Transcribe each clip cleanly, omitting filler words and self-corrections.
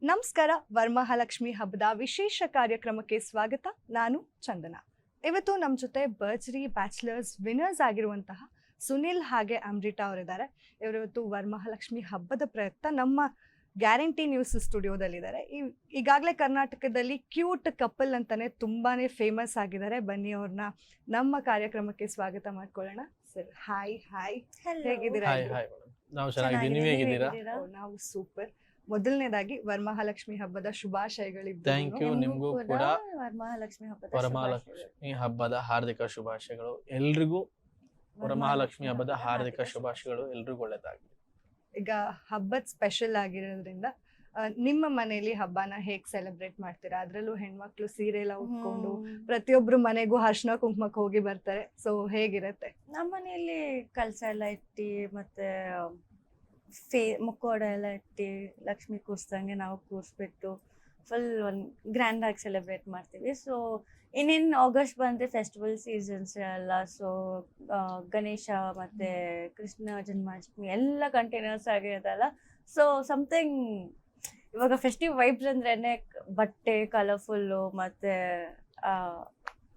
ನಮಸ್ಕಾರ. ವರಮಹಾಲಕ್ಷ್ಮಿ ಹಬ್ಬದ ವಿಶೇಷ ಕಾರ್ಯಕ್ರಮಕ್ಕೆ ಸ್ವಾಗತ. ನಾನು ಚಂದನಾ. ಇವತ್ತು ನಮ್ಮ ಜೊತೆ ಭರ್ಜರಿ ಬ್ಯಾಚುಲರ್ಸ್ ವಿನ್ನರ್ಸ್ ಆಗಿರುವಂತಹ ಸುನಿಲ್ ಹಾಗೆ ಅಮೃತಾ ಅವರಿದ್ದಾರೆ. ಇವತ್ತು ವರಮಹಾಲಕ್ಷ್ಮಿ ಹಬ್ಬದ ಪ್ರಯುಕ್ತ ನಮ್ಮ ಗ್ಯಾರಂಟಿ ನ್ಯೂಸ್ ಸ್ಟುಡಿಯೋದಲ್ಲಿದ್ದಾರೆ. ಈಗಾಗಲೇ ಕರ್ನಾಟಕದಲ್ಲಿ ಕ್ಯೂಟ್ ಕಪಲ್ ಅಂತಾನೆ ತುಂಬಾನೇ ಫೇಮಸ್ ಆಗಿದ್ದಾರೆ. ಬನ್ನಿ ಅವ್ರನ್ನ ನಮ್ಮ ಕಾರ್ಯಕ್ರಮಕ್ಕೆ ಸ್ವಾಗತ ಮಾಡ್ಕೊಳ್ಳೋಣ. Sir hi. ಹೇಗಿದ್ದೀರಾ? ನಾವು ಸೂಪರ್. ಮೊದಲನೇದಾಗಿ ವರಮಹಾಲಕ್ಷ್ಮಿ ಹಬ್ಬದ ಶುಭಾಶಯಗಳಿದ್ದು. Thank you. ನಿಮಗೂ ಕೂಡ ವರಮಹಾಲಕ್ಷ್ಮಿ ಹಬ್ಬದ ಹಾರ್ದಿಕ ಶುಭಾಶಯಗಳು. ಎಲ್ರಿಗೂ ವರಮಹಾಲಕ್ಷ್ಮಿ ಹಬ್ಬದ ಹಾರ್ದಿಕ ಶುಭಾಶಯಗಳು. ಎಲ್ರಿಗೂ ಒಳ್ಳೇದಾಗಲಿ. ಈಗ ಹಬ್ಬದ ಸ್ಪೆಷಲ್ ಆಗಿರೋದ್ರಿಂದ ನಿಮ್ಮ ಮನೆಯಲ್ಲಿ ಹಬ್ಬನ ಹೇಗ್ ಸೆಲೆಬ್ರೇಟ್ ಮಾಡ್ತೀರಾ? ಅದ್ರಲ್ಲೂ ಹೆಣ್ಮಕ್ಳು ಸೀರೆ ಎಲ್ಲ ಉಟ್ಕೊಂಡು ಪ್ರತಿಯೊಬ್ರು ಮನೆಗೂ ಅರ್ಶಿನ ಕುಂಕುಮಕ್ಕೆ ಹೋಗಿ ಬರ್ತಾರೆ. ಸೊ ಹೇಗಿರತ್ತೆ? ನಮ್ಮ ಮನೆಯಲ್ಲಿ ಕಳಸ ಎಲ್ಲ ಇಟ್ಟಿ ಮತ್ತೆ ಮುಕ್ಕೋಡ ಎಲ್ಲ ಇಟ್ಟಿ ಲಕ್ಷ್ಮಿ ಕೂರ್ಸ್ದಂಗೆ ನಾವು ಕೂರಿಸ್ಬಿಟ್ಟು ಫುಲ್ ಒಂದು ಗ್ರ್ಯಾಂಡ್ ಆಗಿ ಸೆಲೆಬ್ರೇಟ್ ಮಾಡ್ತೀವಿ. ಸೊ ಇನ್ನೇನು ಆಗಸ್ಟ್ ಬಂದರೆ ಫೆಸ್ಟಿವಲ್ ಸೀಸನ್ಸ್ ಎಲ್ಲ. ಸೊ ಗಣೇಶ ಮತ್ತೆ ಕೃಷ್ಣ ಜನ್ಮಾಷ್ಟಮಿ ಎಲ್ಲ ಕಂಟಿನ್ಯೂಸ್ ಆಗಿರೋದಲ್ಲ. ಸೊ ಸಮಥಿಂಗ್ ಇವಾಗ ಫೆಸ್ಟಿವ್ ವೈಬ್ಸ್ ಅಂದ್ರೇನೆ ಬಟ್ಟೆ ಕಲರ್ಫುಲ್ಲು ಮತ್ತೆ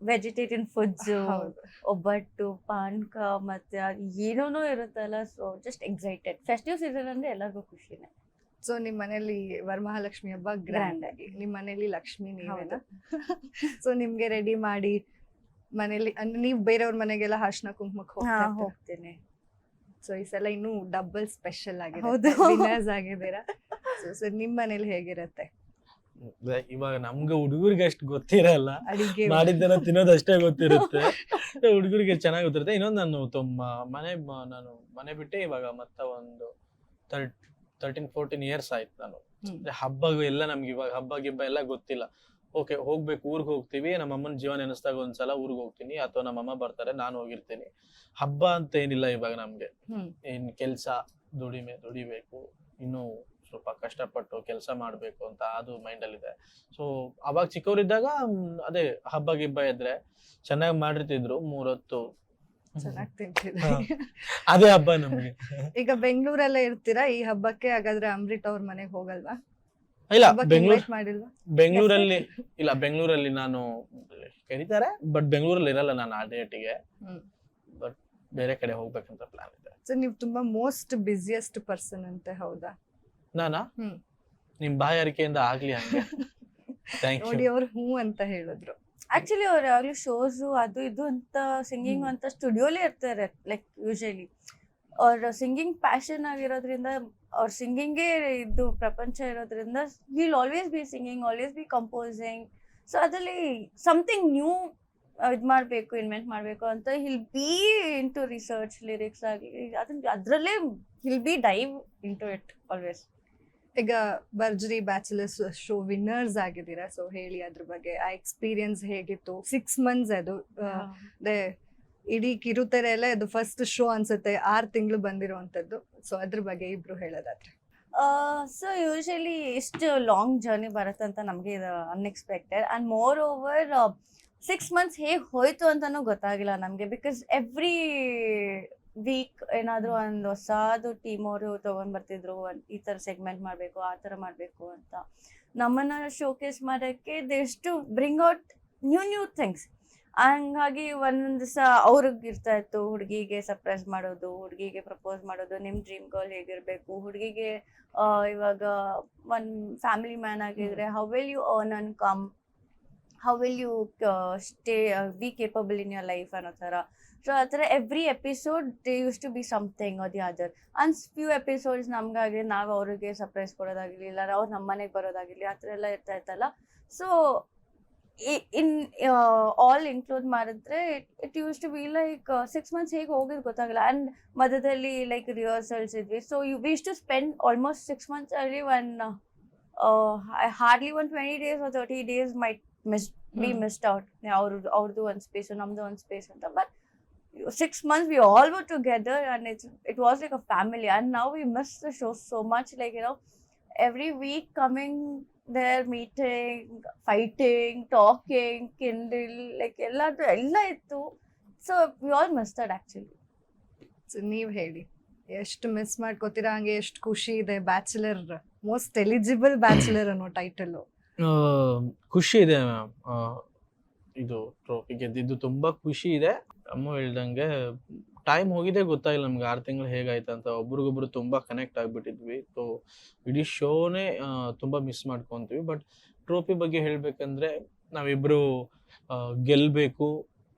ವೆಜಿಟೇರಿಯನ್ ಫುಡ್ಸು, ಒಬ್ಬಟ್ಟು, ಪಾನಕ ಮತ್ತೆ ಏನೇನೋ ಇರುತ್ತಲ್ಲ. So just excited. Festive season ಅಂದ್ರೆ ಎಲ್ಲರಿಗೂ ಖುಷಿನೇ. ಸೊ ನಿಮ್ಮ ಮನೇಲಿ ವರಮಹಾಲಕ್ಷ್ಮಿ ಹಬ್ಬ ಗ್ರ್ಯಾಂಡ್ ಆಗಿ, ನಿಮ್ಮ ಮನೇಲಿ ಲಕ್ಷ್ಮಿ ನೀವೇನ? ಸೊ ನಿಮ್ಗೆ ರೆಡಿ ಮಾಡಿ ಮನೇಲಿ ನೀವು ಬೇರೆಯವ್ರ ಮನೆಗೆಲ್ಲ ಅರ್ಶಿನ ಕುಂಕುಮಕ್ಕೆ ಹೋಗ್ತೀನಿ. ಸೊ ಈ ಸಲ ಇನ್ನೂ ಡಬಲ್ ಸ್ಪೆಷಲ್ ಆಗಿದೆ, ಹೌದು. ವಿನ್ನರ್ಸ್ ಆಗಿದ್ದೀರಾ. ಸೊ ನಿಮ್ಮ ಮನೇಲಿ ಹೇಗಿರತ್ತೆ? ಇವಾಗ ನಮ್ಗೆ ಹುಡುಗರಿಗೆ ಅಷ್ಟು ಗೊತ್ತಿರಲ್ಲ, ಅಡಿಗೆ ಮಾಡಿದ್ದೆಲ್ಲ ತಿನ್ನೋದಷ್ಟೇ ಗೊತ್ತಿರುತ್ತೆ. ಹುಡುಗರಿಗೆ ಚೆನ್ನಾಗಿ ಗೊತ್ತಿರುತ್ತೆ. ಇನ್ನೊಂದು ನಾನು ಮನೆ ಬಿಟ್ಟೆ ಇವಾಗ ಮತ್ತೆ ಒಂದು 13-14 ಇಯರ್ಸ್ ಆಯ್ತು. ನಾನು ಹಬ್ಬ ಎಲ್ಲ ನಮ್ಗೆ ಇವಾಗ ಹಬ್ಬ ಗಿಬ್ಬ ಎಲ್ಲ ಗೊತ್ತಿಲ್ಲ. ಓಕೆ ಹೋಗ್ಬೇಕು, ಊರ್ಗ್ ಹೋಗ್ತೀವಿ, ನಮ್ಮ ಅಮ್ಮನ ಜೀವ ನೆನೆಸ್ದಾಗ ಒಂದ್ಸಲ ಊರ್ಗ್ ಹೋಗ್ತೀನಿ ಅಥವಾ ನಮ್ಮಮ್ಮ ಬರ್ತಾರೆ, ನಾನು ಹೋಗಿರ್ತೀನಿ. ಹಬ್ಬ ಅಂತ ಏನಿಲ್ಲ ಇವಾಗ ನಮ್ಗೆ. ಏನ್ ಕೆಲ್ಸ ದುಡಿಬೇಕು, ಇನ್ನು ಸ್ವಲ್ಪ ಕಷ್ಟಪಟ್ಟು ಕೆಲಸ ಮಾಡ್ಬೇಕು ಅಂತ ಅದು ಮೈಂಡ್ ಅಲ್ಲಿ ಇದೆ. ಸೊ ಅವಾಗ ಚಿಕ್ಕವರಿದ್ದಾಗ ಅದೇ ಹಬ್ಬ ಗಿಬ್ಬ ಇದ್ರೆ ಚೆನ್ನಾಗಿ ಮಾಡಿರ್ತಿದ್ರು, 3 ಹೊತ್ತು ಚೆನ್ನಾಗಿ ತಿಂತಿದ್ರಿ. ಅದೇ ಹಬ್ಬ ನಮ್ಗೆ. ಈಗ ಬೆಂಗಳೂರಲ್ಲೇ ಇರ್ತೀರಾ ಈ ಹಬ್ಬಕ್ಕೆ? ಹಾಗಾದ್ರೆ ಅಮೃತ ಅವ್ರ ಮನೆಗೆ ಹೋಗಲ್ವಾ? ಇಲ್ಲ, ಮಾಡಿಲ್ವಾ? ಬೆಂಗಳೂರಲ್ಲಿ ನಾನು ಕರೀತಾರೆ, ಬಟ್ ಬೆಂಗಳೂರಲ್ಲಿ ಇರಲ್ಲ ನಾನು ಆ ಡೇಟಿಗೆ. ಬಟ್ ಬೇರೆ ಕಡೆ ಹೋಗ್ಬೇಕಂತ ಪ್ಲಾನ್ ಇದೆ. ಸೊ ನೀವು ತುಂಬಾ ಮೋಸ್ಟ್ ಬಿಸಿಯೆಸ್ಟ್ ಪರ್ಸನ್ ಅಂತೆ, ಹೌದಾ? ನಾನಾ? ನಿಮ್ ಬಾಯಾರಿಕೆಯಿಂದ ಆಗ್ಲಿ ಹಂಗೆ. ನೋಡಿ ಅವ್ರು ಹೂ ಅಂತ ಹೇಳಿದ್ರು. ಆಕ್ಚುಲಿ ಅವ್ರು ಯಾವಾಗ್ಲೂ ಶೋಸ್ ಅದು ಇದು ಅಂತ ಸಿಂಗಿಂಗ್ ಅಂತ ಸ್ಟುಡಿಯೋಲೇ ಇರ್ತಾರೆ. ಲೈಕ್ ಯೂಶಲಿ ಅವ್ರ ಸಿಂಗಿಂಗ್ ಪ್ಯಾಷನ್ ಆಗಿರೋದ್ರಿಂದ, ಅವ್ರ ಸಿಂಗಿಂಗೇ ಇದು ಪ್ರಪಂಚ ಇರೋದ್ರಿಂದ, will always B singing, always B composing. So ಅದರಲ್ಲಿ ಸಮಥಿಂಗ್ ನ್ಯೂ ಇದು ಮಾಡಬೇಕು, ಇನ್ವೆಂಟ್ ಮಾಡಬೇಕು ಅಂತ he'll be into research, lyrics ಆಗಲಿ ಅದರಲ್ಲೇ he'll be dive into it always. ಈಗ ಭರ್ಜರಿ ಬ್ಯಾಚುಲರ್ಸ್ ಶೋ ವಿನ್ನರ್ಸ್ ಆಗಿದ್ದೀರಾ. ಸೊ ಹೇಳಿ ಅದ್ರ ಬಗ್ಗೆ, ಆ ಎಕ್ಸ್ಪೀರಿಯನ್ಸ್ ಹೇಗಿತ್ತು? 6 months ಅದು ಇಡೀ ಕಿರುತೆರೆ ಎಲ್ಲ ಇದು ಫಸ್ಟ್ ಶೋ ಅನ್ಸುತ್ತೆ, 6 ತಿಂಗಳು ಬಂದಿರುವಂತದ್ದು. ಸೊ ಅದ್ರ ಬಗ್ಗೆ ಇಬ್ರು ಹೇಳೋದಾದ್ರೆ. ಸೊ ಯೂಶಲಿ ಇಷ್ಟು ಲಾಂಗ್ ಜರ್ನಿ ಬರುತ್ತಂತ ನಮಗೆ ಇದು unexpected. And more over 6 months ಹೇಗೆ ಹೋಯ್ತು ಅಂತನೂ ಗೊತ್ತಾಗಿಲ್ಲ ನಮಗೆ. ಬಿಕಾಸ್ ಎವ್ರಿ ವೀಕ್ ಏನಾದರೂ ಒಂದು ಹೊಸದು ಟೀಮ್ ಅವರು ತೊಗೊಂಡು ಬರ್ತಿದ್ರು, ಈ ಥರ ಸೆಗ್ಮೆಂಟ್ ಮಾಡಬೇಕು, ಆ ಥರ ಮಾಡಬೇಕು ಅಂತ. ನಮ್ಮನ್ನು ಶೋಕೇಸ್ ಮಾಡೋಕ್ಕೆ they to bring out new things. ಹಂಗಾಗಿ ಒಂದೊಂದು ದಿವಸ ಅವ್ರಿಗೆ ಇರ್ತಾ ಇತ್ತು, ಹುಡುಗಿಗೆ ಸರ್ಪ್ರೈಸ್ ಮಾಡೋದು, ಹುಡುಗಿಗೆ ಪ್ರಪೋಸ್ ಮಾಡೋದು, ನಿಮ್ಮ ಡ್ರೀಮ್ ಗರ್ಲ್ ಹೇಗಿರಬೇಕು, ಹುಡುಗಿಗೆ ಇವಾಗ ಒಂದು ಫ್ಯಾಮಿಲಿ ಮ್ಯಾನ್ ಆಗಿದ್ರೆ how will you earn and come, how will you stay be capable in your life ಅನ್ನೋ ಥರ. ಸೊ ಆ ಥರ every episode they use to be something or the other. And few episodes ನಮಗಾಗಲಿ, ನಾವು ಅವ್ರಿಗೆ surprise ಕೊಡೋದಾಗಿರಲಿ, ಇಲ್ಲ ಅವ್ರು ನಮ್ಮ ಮನೆಗೆ ಬರೋದಾಗಿರಲಿ, ಆ ಥರ ಎಲ್ಲ ಇರ್ತಾ ಇತ್ತಲ್ಲ. ಸೊ ಇನ್ ಆಲ್ ಇನ್ಕ್ಲೂಡ್ ಮಾಡಿದ್ರೆ it used to be like 6 months ಹೇಗೆ ಹೋಗಿದ್ದು ಗೊತ್ತಾಗಲ್ಲ. ಆ್ಯಂಡ್ ಮಧ್ಯದಲ್ಲಿ ಲೈಕ್ ರಿಹರ್ಸಲ್ಸ್ ಇದ್ವಿ. So you wish to spend almost 6 months ಅಲ್ಲಿ hardly 20 days or 30 days might be missed out. ಅವ್ರದ್ದು ಒಂದು ಸ್ಪೇಸ್, ನಮ್ದು ಒಂದು ಸ್ಪೇಸ್ ಅಂತ. But 6 months we all were together and it was like a family. And now we miss the show so much. Like, you know, every week coming there, meeting, fighting, talking, kindle, like ella ittu. So we all missed that actually. So ನೀವ್ ಹೇಳಿ, ಎಷ್ಟು miss ಮಾಡ್ಕೋತೀರಾ? ಹಂಗೆ ಎಷ್ಟು ಖುಷಿ ಇದೆ bachelor most eligible bachelor ಅನ್ನೋ title. ಖುಷಿ ಇದೆ ಮ್ಯಾಮ್. ಇದು ಟ್ರೋಫಿ ಗೆದ್ದಿದ್ದು ತುಂಬಾ ಖುಷಿ ಇದೆ. ಅಮ್ಮ ಹೇಳ್ದಂಗೆ ಟೈಮ್ ಹೋಗಿದ್ದೆ ಗೊತ್ತಾಗಿಲ್ಲ ನಮ್ಗೆ 6 ತಿಂಗಳು ಹೇಗಾಯ್ತು ಅಂತ. ಒಬ್ರಿಗೊಬ್ರು ತುಂಬಾ ಕನೆಕ್ಟ್ ಆಗ್ಬಿಟ್ಟಿದ್ವಿ. ಸೊ ಇಡೀ ಶೋನೇ ತುಂಬಾ ಮಿಸ್ ಮಾಡ್ಕೊಂತೀವಿ. ಬಟ್ ಟ್ರೋಫಿ ಬಗ್ಗೆ ಹೇಳ್ಬೇಕಂದ್ರೆ ನಾವಿಬ್ರು ಗೆಲ್ಬೇಕು,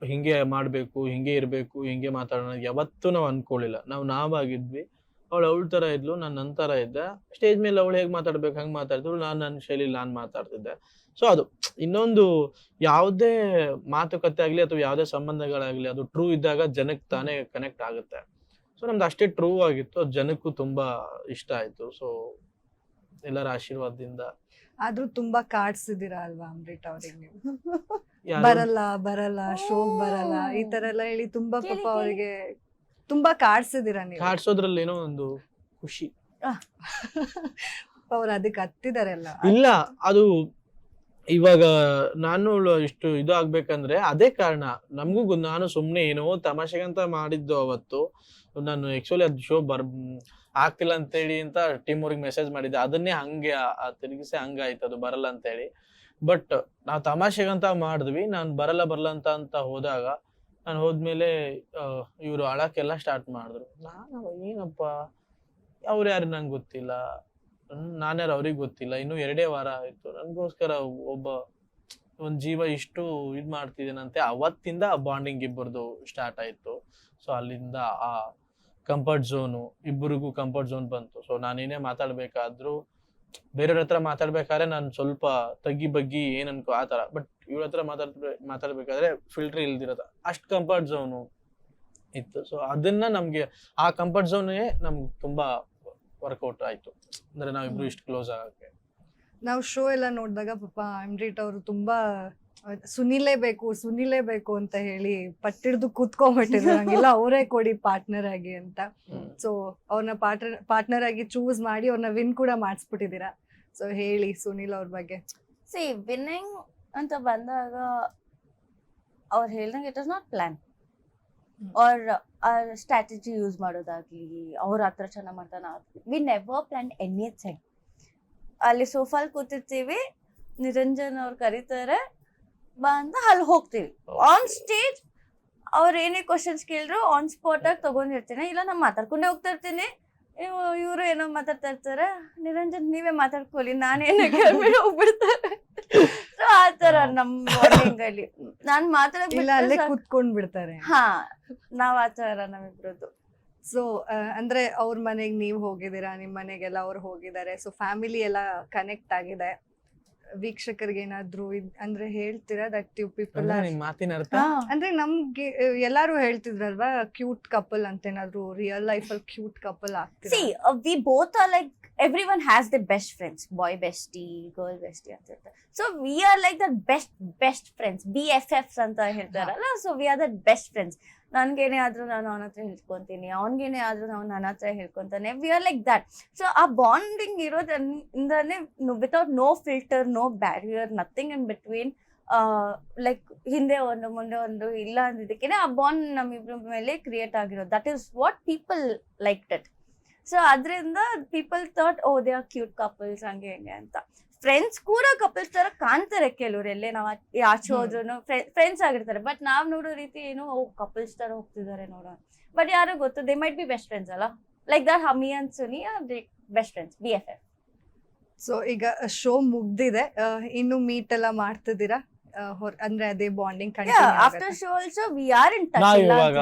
ಹಿಂಗೆ ಮಾಡ್ಬೇಕು, ಹಿಂಗೆ ಇರ್ಬೇಕು, ಹಿಂಗೆ ಮಾತಾಡೋಣ ಯಾವತ್ತೂ ನಾವು ಅನ್ಕೊಳ್ಳಿಲ್ಲ. ನಾವಾಗಿದ್ವಿ. ಅವಳ ತರ ಇದ್ಲು, ನಾನು ನನ್ನ ತರ ಇದ್ದೆ. ಸ್ಟೇಜ್ ಮೇಲೆ ಅವಳು ಹೇಗೆ ಮಾತಾಡ್ಬೇಕು ಹಂಗೆ ಮಾತಾಡ್ತಿದ್ರು, ನಾನು ನನ್ನ ಶೈಲಿಲಿ ನಾನು ಮಾತಾಡ್ತಿದ್ದೆ. ಸೊ ಅದು ಇನ್ನೊಂದು ಯಾವುದೇ ಮಾತುಕತೆ ಆಗ್ಲಿ ಅಥವಾ ಯಾವುದೇ ಸಂಬಂಧಗಳಾಗ್ಲಿ ಅದು ಟ್ರೂ ಇದ್ದಾಗ ಜನಕ್ಕೆ ತಾನೇ ಕನೆಕ್ಟ್ ಆಗುತ್ತೆ. ಸೊ ನಮ್ದು ಅಷ್ಟೇ ಟ್ರೂ ಆಗಿತ್ತು, ಅದು ಜನಕ್ಕೂ ತುಂಬಾ ಇಷ್ಟ ಆಯ್ತು. ಸೊ ಎಲ್ಲರ ಆಶೀರ್ವಾದದಿಂದ. ಆದ್ರೂ ತುಂಬಾ ಕಾಡ್ಸಿದೀರಾ ಅಲ್ವಾ ಅಮೃತ ಅವ್ರಿಗೆ ನೀವು? ಯಾರು- ಬರಲ್ಲ ಶೋಗ್ ಬರಲ್ಲ ಈ ತರ ಎಲ್ಲ ಹೇಳಿ ತುಂಬಾ ಪಾಪ ಅವ್ರಿಗೆ ತುಂಬಾ ಕಾಡ್ಸಿದೀರಾ ನೀವು. ಕಾಡ್ಸೋದ್ರಲ್ಲಿ ಏನೋ ಒಂದು ಖುಷಿ. ಅವ್ರು ಅದಕ್ಕೆ ಹತ್ತಿದಾರೆಲ್ಲ. ಇಲ್ಲ, ಅದು ಇವಾಗ ನಾನು ಇಷ್ಟು ಇದು ಆಗ್ಬೇಕಂದ್ರೆ ಅದೇ ಕಾರಣ. ನಮಗೂ ನಾನು ಸುಮ್ನೆ ಏನೋ ತಮಾಷೆಗಂತ ಮಾಡಿದ್ದು ಅವತ್ತು. ನಾನು ಆಕ್ಚುಲಿ ಅದು ಶೋ ಆಗ್ತಿಲ್ಲ ಅಂತೇಳಿ ಅಂತ ಟೀಮ್ ಅವ್ರಿಗೆ ಮೆಸೇಜ್ ಮಾಡಿದ್ದೆ. ಅದನ್ನೇ ಹಂಗೆ ತಿರುಗಿಸಿ ಹಂಗಾಯ್ತು, ಅದು ಬರಲ್ಲ ಅಂತೇಳಿ. ಬಟ್ ನಾವು ತಮಾಷೆಗಂತ ಮಾಡಿದ್ವಿ. ನಾನು ಬರಲ್ಲ ಅಂತ ಹೋದಾಗ, ನಾನು ಹೋದ್ಮೇಲೆ ಇವ್ರು ಅಳಕ್ಕೆಲ್ಲ ಸ್ಟಾರ್ಟ್ ಮಾಡಿದ್ರು. ನಾನು ಏನಪ್ಪ, ಅವ್ರು ಯಾರು ನಂಗೆ ಗೊತ್ತಿಲ್ಲ, ನಾನ್ಯಾರು ಅವ್ರಿಗೆ ಗೊತ್ತಿಲ್ಲ, ಇನ್ನು 2 ವಾರ ಆಯ್ತು, ನನ್ಗೋಸ್ಕರ ಒಂದ್ ಜೀವ ಇಷ್ಟು ಇದ್ ಮಾಡ್ತಿದ್ದೇನಂತೆ. ಅವತ್ತಿಂದ ಬಾಂಡಿಂಗ್ ಇಬ್ಬರದು ಸ್ಟಾರ್ಟ್ ಆಯ್ತು. ಸೊ ಅಲ್ಲಿಂದ ಆ ಕಂಫರ್ಟ್ ಝೋನು, ಇಬ್ಬರಿಗೂ ಕಂಫರ್ಟ್ ಝೋನ್ ಬಂತು. ಸೊ ನಾನೇನೇ ಮಾತಾಡ್ಬೇಕಾದ್ರು, ಬೇರೆಯವ್ರ ಹತ್ರ ಮಾತಾಡ್ಬೇಕಾದ್ರೆ ನಾನು ಸ್ವಲ್ಪ ತಗ್ಗಿ ಬಗ್ಗಿ ಏನ್ ಅನ್ಕೋ ಆ ತರ. ಬಟ್ ಇವ್ರ ಹತ್ರ ಮಾತಾಡ್ಬೇಕಾದ್ರೆ ಫಿಲ್ಟರ್ ಇಲ್ದಿರತ್ತ, ಅಷ್ಟ್ ಕಂಫರ್ಟ್ ಝೋನು ಇತ್ತು. ಸೊ ಅದನ್ನ ನಮ್ಗೆ ಆ ಕಂಫರ್ಟ್ ಝೋನೇ ನಮ್ಗೆ ತುಂಬಾ ವರ್ಕೌಟ್ ಆಯ್ತು. ಅಂದ್ರೆ ನಾವಿಬ್ರು ಇಷ್ಟು ಕ್ಲೋಸ್ ಆಗಕ್ಕೆ. ನಾವು ಶೋ ಎಲ್ಲ ನೋಡಿದಾಗ ಪಾಪ ಅಮೃತ ಅವರು ತುಂಬಾ ಸುನಿಲೇಬೇಕು ಅಂತ ಹೇಳಿ ಪಟ್ಟಿಡ್ದು ಕೂತ್ಕೊಂಡ್ಬಿಟ್ಟಿದ್ರು. ಹಂಗಿಲ್ಲ ಅವರೇ ಕೊಡಿ ಪಾರ್ಟ್ನರ್ ಆಗಿ ಅಂತ. ಸೊ ಅವ್ರನ್ನ ಪಾರ್ಟ್ನರ್ ಆಗಿ ಚೂಸ್ ಮಾಡಿ ಅವ್ರನ್ನ ವಿನ್ ಕೂಡ ಮಾಡಿಸ್ಬಿಟ್ಟಿದ್ದೀರಾ. ಸೊ ಹೇಳಿ ಸುನಿಲ್ ಅವ್ರ ಬಗ್ಗೆ. ವಿನ್ನಿಂಗ್ ಅಂತ ಬಂದಾಗ ಅವ್ರು ಹೇಳ್ದಂಗೆ it is not plan or strategy use ಮಾಡೋದಾಗ್ಲಿ, ಅವ್ರ ಹತ್ರ ಚೆನ್ನಾಗಿ ಮಾಡ್ತಾನ. We never plan anything. ಅಲ್ಲಿ ಸೋಫಾಲ್ ಕೂತಿರ್ತೀವಿ, ನಿರಂಜನ್ ಅವ್ರು ಕರೀತಾರೆ ಬಾ ಅಂತ ಅಲ್ಲಿ ಹೋಗ್ತೀವಿ. ಆನ್ ಸ್ಟೇಜ್ ಅವ್ರು ಏನೇ ಕ್ವಶನ್ಸ್ ಕೇಳಿದ್ರು ಆನ್ ಸ್ಪಾಟ್ ಆಗಿ ತಗೊಂಡಿರ್ತೀನಿ. ಇಲ್ಲ ನಾನು ಮಾತಾಡ್ಕೊಂಡೇ ಹೋಗ್ತಾ ಇರ್ತೀನಿ, ಇವರು ಏನೋ ಮಾತಾಡ್ತಾ ಇರ್ತಾರೆ, ನಿರಂಜನ್ ನೀವೇ ಮಾತಾಡ್ಕೊಳ್ಳಿ ನಾನೇನೋ ಕೇಳ್ಬಿಟ್ಟು ಹೋಗ್ಬಿಡ್ತಾರೆ. ಸೊ ಆ ತರ ನಮ್ ಬಾಂಡಿಂಗ್ ಅಲ್ಲಿ ನಾನ್ ಅಲ್ಲೇ ಕುತ್ಕೊಂಡ್ ಬಿಡ್ತಾರೆ. ಹಾ, ನಾವ್ ಆ ತರ ನಮ್ಮಿಬ್ರದ್ದು. ಸೊ ಅಂದ್ರೆ ಅವ್ರ ಮನೆಗ್ ನೀವ್ ಹೋಗಿದ್ದೀರಾ, ನಿಮ್ ಮನೆಗೆಲ್ಲ ಅವ್ರು ಹೋಗಿದ್ದಾರೆ. ಸೊ ಫ್ಯಾಮಿಲಿ ಎಲ್ಲ ಕನೆಕ್ಟ್ ಆಗಿದೆ. ವೀಕ್ಷಕರಿಗೆ ಏನಾದ್ರು ಅಂದ್ರೆ ಹೇಳ್ತೀರಾ ದಟ್ ಯು ಪೀಪಲ್ ಮಾತಿನ ಅರ್ಥ ಅಂದ್ರೆ ನಮ್ಗೆ ಎಲ್ಲಾರು ಹೇಳ್ತಿದ್ರಲ್ವಾ ಕ್ಯೂಟ್ ಕಪಲ್ ಅಂತ, ಏನಾದ್ರು ರಿಯಲ್ ಲೈಫ್ ಅಲ್ಲಿ ಕ್ಯೂಟ್ ಕಪಲ್ ಆಗ್ತೀರಾ? See, we both are like, everyone has their best friends, boy bestie, girl bestie ಅಂತ ಇರ್ತಾರೆ. So we are like the best friends, BFFs ಅಂತ ಹೇಳ್ತಾರಲ್ಲ. So we are the best friends. ನನ್ಗೇನೆ ಆದ್ರೂ ನಾನು ಅವನ ಹತ್ರ ಹೇಳ್ಕೊಂತೀನಿ, ಅವನ್ಗೇನೆ ಆದ್ರೂ ನಾವು ನನ್ನ ಹತ್ರ ಹೇಳ್ಕೊಂತಾನೆ. We are like that. So ಆ ಬಾಂಡಿಂಗ್ ಇರೋದ್ರಿಂದಾನೆ without no filter, no barrier, nothing in between. Like ಹಿಂದೆ ಒಂದು ಮುಂದೆ ಒಂದು ಇಲ್ಲ ಅಂದಿದ್ದಕ್ಕೇನೆ ಆ ಬಾಂಡ್ ನಮ್ಮಿಬ್ರ ಮೇಲೆ ಕ್ರಿಯೇಟ್ ಆಗಿರೋದು. That is what people like it. So ಅದರಿಂದ people thought oh they are cute couples ಹಂಗೆ ಹೆಂಗೆ ಅಂತ. ಫ್ರೆಂಡ್ಸ್ ಕೂಡ ಕಪಲ್ಸ್ ತರ ಕಾಣ್ತಾರೆ ಕೆಲವ್ರು, ಎಲ್ಲೇ ನಾವು ಆಚೆ ಹೋದ್ರು ಫ್ರೆಂಡ್ಸ್ ಆಗಿರ್ತಾರೆ. ಬಟ್ ನಾವ್ ನೋಡೋ ರೀತಿ ಏನು ಕಪಲ್ಸ್ ತರ ಹೋಗ್ತಿದ್ದಾರೆ ನೋಡೋ. ಬಟ್ ಯಾರೋ ಗೊತ್ತು, they might be best friends ಅಲ್ಲ. Like that Hami and Suni best friends, BFF. So ಈಗ ಶೋ ಮುಗ್ದಿದೆ, ಇನ್ನು ಮೀಟ್ ಎಲ್ಲ ಮಾಡ್ತಿದ್ದೀರಾ? ಅಂದ್ರೆ ಅದೇ bonding after show also we are in touch. ನಾವ್ ಇವಾಗ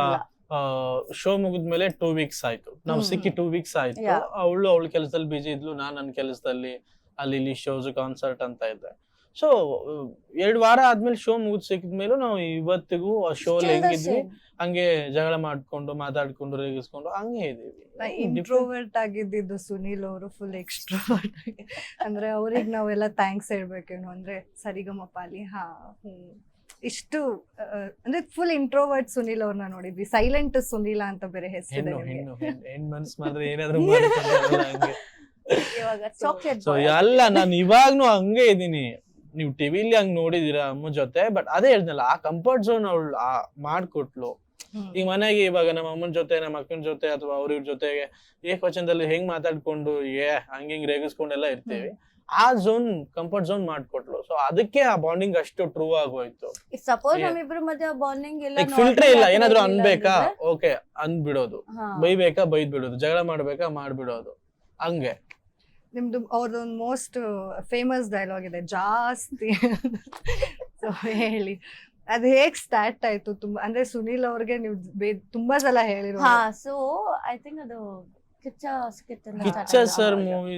ಶೋ ಮುಗಿದ್ಮೇಲೆ 2 ವೀಕ್ಸ್ ಆಯ್ತು, ನಾವು ಸಿಕ್ಕಿ 2 ವೀಕ್ಸ್ ಆಯ್ತು. ಅವಳ ಕೆಲಸದಲ್ಲಿ ಬಿಜಿ ಇದ್ಲು, ನಾನ್ ನನ್ನ ಕೆಲಸದಲ್ಲಿ ಅಲ್ಲಿ ಇಲ್ಲಿ ಶೋಸ್ ಕಾನ್ಸರ್ಟ್ ಅಂತ ಇದ್ದೆ. ಸೊ 2 ವಾರ ಆದ್ಮೇಲೆ ಶೋ ಮುಗಿದ್ ಸಿಕ್ಕಿದ್ಮೇಲೂ ನಾವು ಇವತ್ತಿಗೂ ಆ ಶೋ ಹೆಂಗಿದ್ವಿ ಹಂಗೆ ಜಗಳ ಮಾಡ್ಕೊಂಡು ಮಾತಾಡ್ಕೊಂಡು ರೇಗಿಸ್ಕೊಂಡು ಹಂಗೆ ಇದೀವಿ. ಇಂಟ್ರೋವರ್ಟ್ ಆಗಿದ್ದು ಸುನಿಲ್ ಅವರು ಫುಲ್ ಎಕ್ಸ್ಟ್ರೋವರ್ಟ್ ಆಗಿ, ಅಂದ್ರೆ ಅವ್ರಿಗೆ ನಾವೆಲ್ಲ ಥ್ಯಾಂಕ್ಸ್ ಹೇಳ್ಬೇಕೇನು. ಅಂದ್ರೆ ಸರಿಗಮಪಾಲಿ ಇಷ್ಟು ಅಂದ್ರೆ ಫುಲ್ ಇಂಟ್ರೋವರ್ಟ್ ಸುನಿಲ್ ಅವ್ರನ್ನ ನೋಡಿದ್ವಿ. ಸೈಲೆಂಟ್ ಸುನಿಲ ಅಂತ ಬೇರೆ ಹೆಸರು. ಹೆಣ್ ಮನ್ಸ್ ಮಾಡಿದ್ರೆ ಏನಾದ್ರು ಹಂಗೆ. ಸೊ ಎಲ್ಲ ನಾನು ಇವಾಗ್ನು ಹಂಗೆ ಇದೀನಿ. ನೀವು ಟಿವಿಲಿ ಹಂಗ್ ನೋಡಿದೀರಾ ಅಮ್ಮ ಜೊತೆ. ಬಟ್ ಅದೇ ಹೇಳ್ದಲ್ಲ, ಆ ಕಂಫರ್ಟ್ ಝೋನ್ ಅವಳು ಮಾಡ್ಕೊಟ್ಲು. ಈಗ ಮನೆಗೆ ಇವಾಗ ನಮ್ಮ ಅಮ್ಮನ ಜೊತೆ ನಮ್ಮ ಅಕ್ಕನ ಜೊತೆ ಅಥವಾ ಅವ್ರ ಜೊತೆಗೆ ಏಕವಚನದಲ್ಲಿ ಹೆಂಗ್ ಮಾತಾಡ್ಕೊಂಡು ಹಂಗಿಂಗ್ ರೇಗಿಸ್ಕೊಂಡೆಲ್ಲ ಇರ್ತೀವಿ. ಆ ಝೋನ್ ಕಂಫರ್ಟ್ ಝೋನ್ ಮಾಡ್ಕೊಟ್ಲು. ಸೊ ಅದಕ್ಕೆ ಆ ಬಾಂಡಿಂಗ್ ಅಷ್ಟು ಟ್ರೂ ಆಗೋಯ್ತು. ಸಪೋಸ್ ನಮ್ಮಿಬ್ರ ಮಧ್ಯೆ ಬಾಂಡಿಂಗ್ ಇಲ್ಲ, ಫಿಲ್ಟರ್ ಇಲ್ಲ, ಏನಾದ್ರು ಅನ್ಬೇಕಾ ಓಕೆ ಅಂದ್ಬಿಡೋದು, ಬೈಬೇಕಾ ಬೈದ್ ಬಿಡೋದು, ಜಗಳ ಮಾಡ್ಬೇಕಾ ಮಾಡ್ಬಿಡೋದು, ಹಂಗೆ. ನಿಮ್ದು ಅವ್ರದೊಂದು ಮೋಸ್ಟ್ ಫೇಮಸ್ ಡೈಲಾಗ್ ಇದೆ, ಜಾಸ್ತಿ. ಸೊ ಹೇಳಿ, ಅದ್ ಹೇಗ್ ಸ್ಟಾರ್ಟ್ ಆಯ್ತು? ತುಂಬಾ ಅಂದ್ರೆ ಸುನೀಲ್ ಅವ್ರಿಗೆ ನೀವು ತುಂಬಾ ಸಲ ಹೇಳಿರೋ. ಸೊ ಐ ಥಿಂಕ್ ಅದು ಕಿಚ್ಚ ಸರ್ ಮೂವಿ,